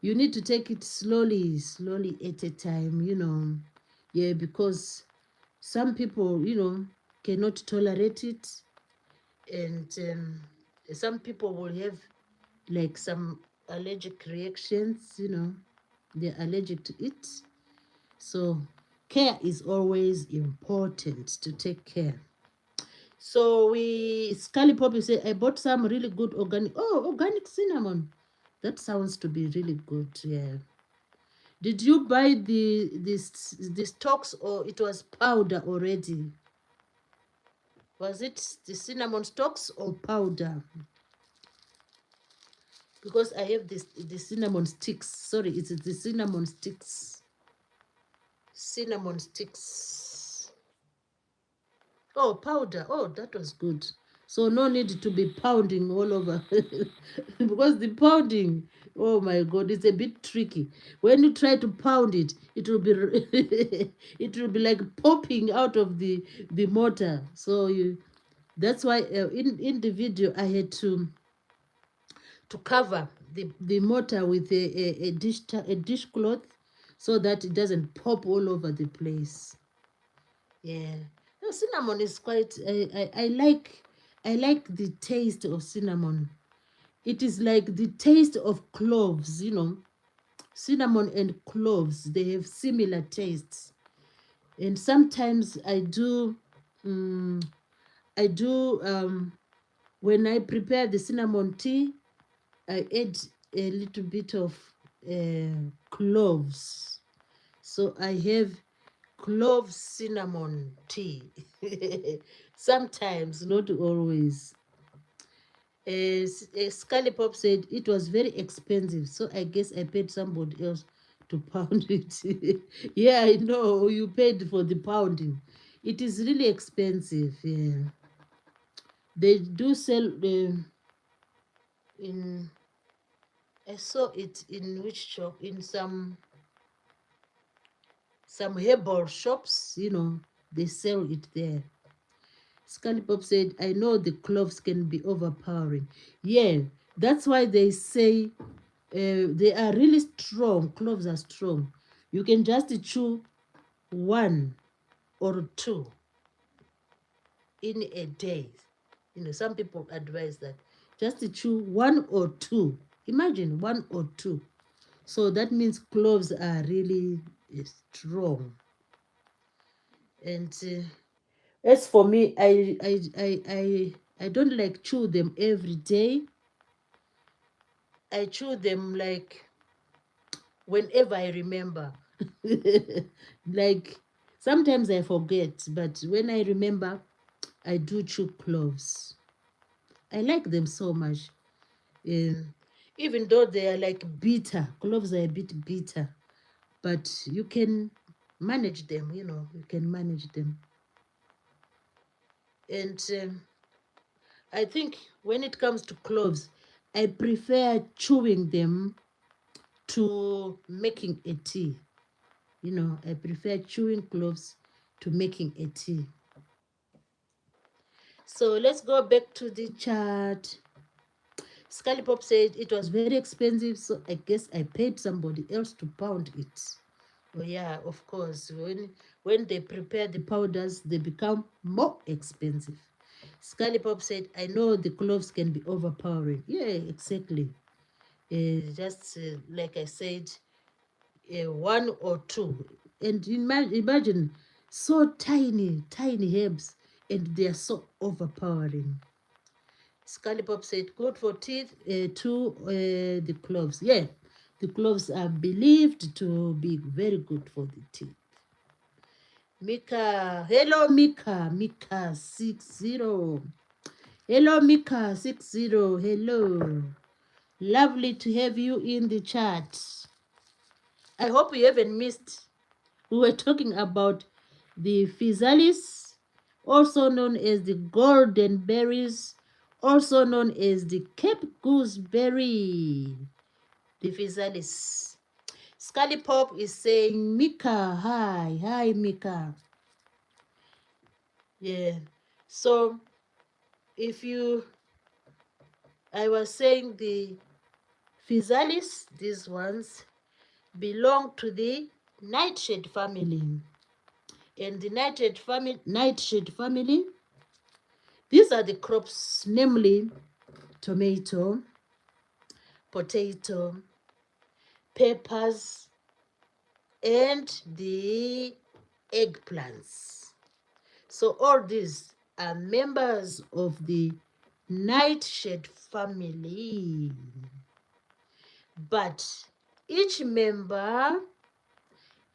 you need to take it slowly, slowly at a time, Yeah, because some people, cannot tolerate it. And some people will have like some allergic reactions, they're allergic to it. So care is always important to take care. So Scully Poppy say, I bought some really good organic cinnamon. That sounds to be really good, yeah. Did you buy the stalks or it was powder already? Was it the cinnamon stalks or powder? Because I have the cinnamon sticks. Sorry, it's the cinnamon sticks. Cinnamon sticks. Oh, powder. Oh, that was good. So no need to be pounding all over. Because the pounding, oh my God, it's a bit tricky. When you try to pound it, it will be it will be like popping out of the mortar. So that's why in the video I had to cover the mortar with a dishcloth so that it doesn't pop all over the place. Yeah. No, cinnamon is quite I like the taste of cinnamon. It is like the taste of cloves, Cinnamon and cloves, they have similar tastes. And sometimes I do when I prepare the cinnamon tea, I add a little bit of cloves. So I have clove cinnamon tea. Sometimes, not always. Scully Pop said it was very expensive, so I guess I paid somebody else to pound it. Yeah, I know you paid for the pounding. It is really expensive. Yeah, they do sell in. I saw it in which shop? In some herbal shops. They sell it there. Scully Pop said, I know the cloves can be overpowering. Yeah, that's why they say they are really strong. Cloves are strong. You can just chew one or two in a day. Some people advise that just to chew one or two. Imagine one or two. So that means cloves are really strong. And as for me, I don't like chew them every day. I chew them like whenever I remember. Like sometimes I forget, but when I remember, I do chew cloves. I like them so much. Even though they are like bitter, cloves are a bit bitter, but you can manage them, you can manage them. And I think when it comes to cloves, I prefer chewing them to making a tea. I prefer chewing cloves to making a tea. So let's go back to the chart. Scully Pop said it was very expensive, so I guess I paid somebody else to pound it. Oh yeah, of course. When they prepare the powders, they become more expensive. Scully Pop said, I know the cloves can be overpowering. Yeah, exactly. Just like I said, one or two. And imagine so tiny, tiny herbs, and they are so overpowering. Scully Pop said, good for teeth, the cloves. Yeah, the cloves are believed to be very good for the teeth. Mika, hello Mika, Mika 60. Hello Mika 60, hello. Lovely to have you in the chat. I hope you haven't missed. We were talking about the physalis also known as the golden berries, also known as the Cape gooseberry, the physalis. Scully Pop is saying, Mika, hi, Mika. Yeah. So, I was saying the physalis, these ones, belong to the nightshade family. And the nightshade family, these are the crops, namely tomato, potato, peppers, and the eggplants. So all these are members of the nightshade family. But each member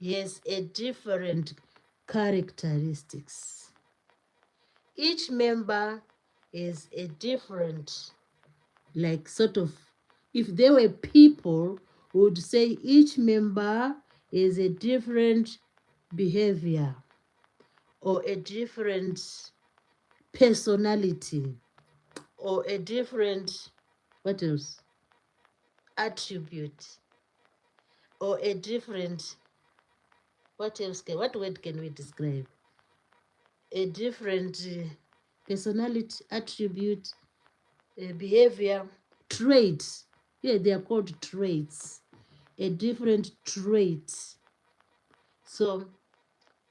has a different characteristics. Each member is a different, like sort of, if they were people, would say each member is a different behavior or a different personality or a different, what else, attribute, or a different, what else what word can we describe, a different personality, attribute, behavior, traits. Yeah, they are called traits. A different trait. So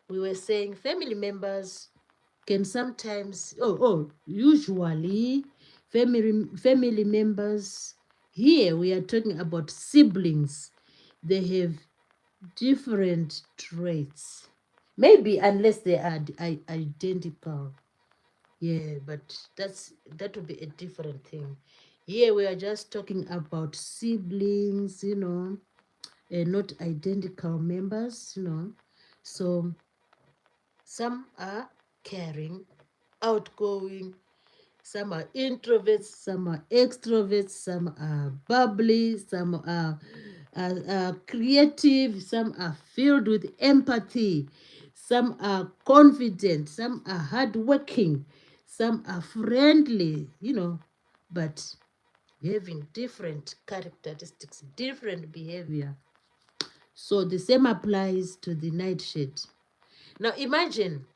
we were saying family members can sometimes, usually family members, here we are talking about siblings, they have different traits. Maybe unless they are identical. Yeah, but that would be a different thing. Here we are just talking about siblings, not identical members, So some are caring, outgoing, some are introverts, some are extroverts, some are bubbly, some are creative, some are filled with empathy, some are confident, some are hardworking, some are friendly, but having different characteristics, different behavior. So the same applies to the nightshade. Now imagine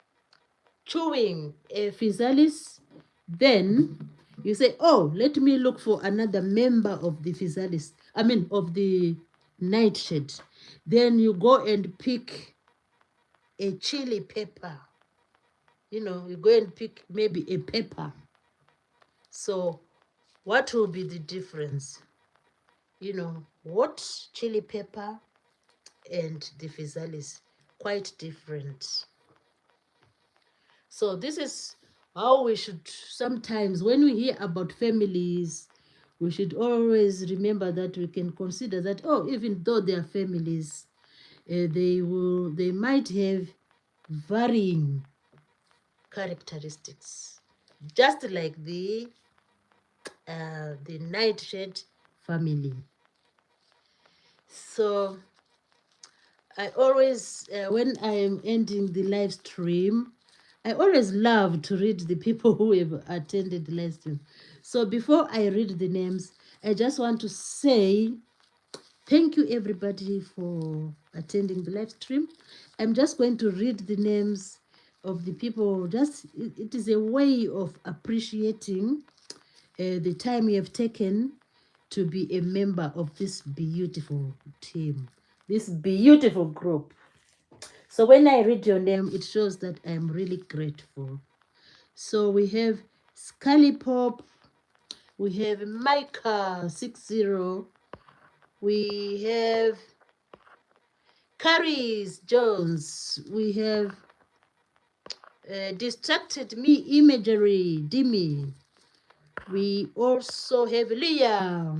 chewing a physalis, then you say, oh, let me look for another member of the physalis, of the nightshade. Then you go and pick a chili pepper. You go and pick maybe a pepper. So what will be the difference? What chili pepper and the physalis, quite different. So this is how we should, sometimes when we hear about families, we should always remember that we can consider that, even though they are families, they might have varying characteristics, just like the nightshade family. So I always, when I am ending the live stream, I always love to read the people who have attended the live stream. So before I read the names, I just want to say thank you everybody for attending the live stream. I'm just going to read the names of the people. It is a way of appreciating the time you have taken to be a member of this beautiful team, this beautiful group. So when I read your name, it shows that I am really grateful. So we have Scully Pop, we have Micah 60, we have Caris Jones, we have Distracted Me Imagery, Dimi. We also have Leah.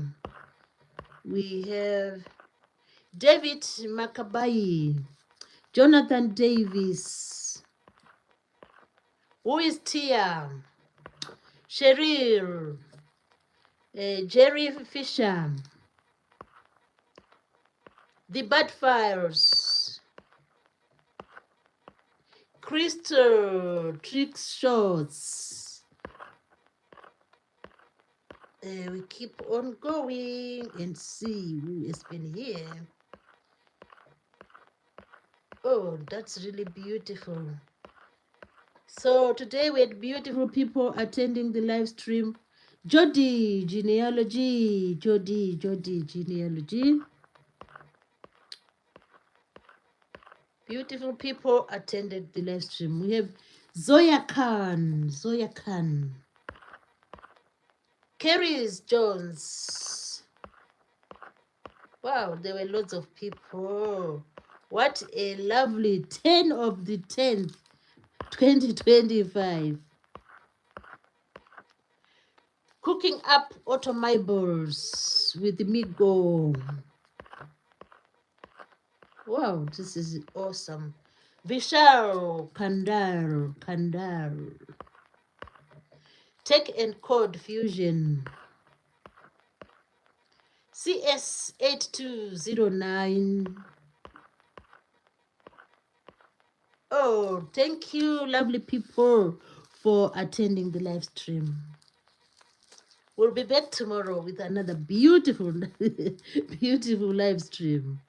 We have David Makabai, Jonathan Davis. Who is Tia? Cheryl, Jerry Fisher, The Bad Files, Crystal Trick Shots. We keep on going and see who has been here. Oh, that's really beautiful. So today we had beautiful people attending the live stream. Jody, genealogy. Jody, genealogy. Beautiful people attended the live stream. We have Zoya Khan. Keris Jones. Wow, there were lots of people. What a lovely 10 of the 10th, 2025. Cooking up automobiles with Migo. Wow, this is awesome. Vishal Kandar. Tech and Code Fusion. CS8209. Oh, thank you, lovely people, for attending the live stream. We'll be back tomorrow with another beautiful, beautiful live stream.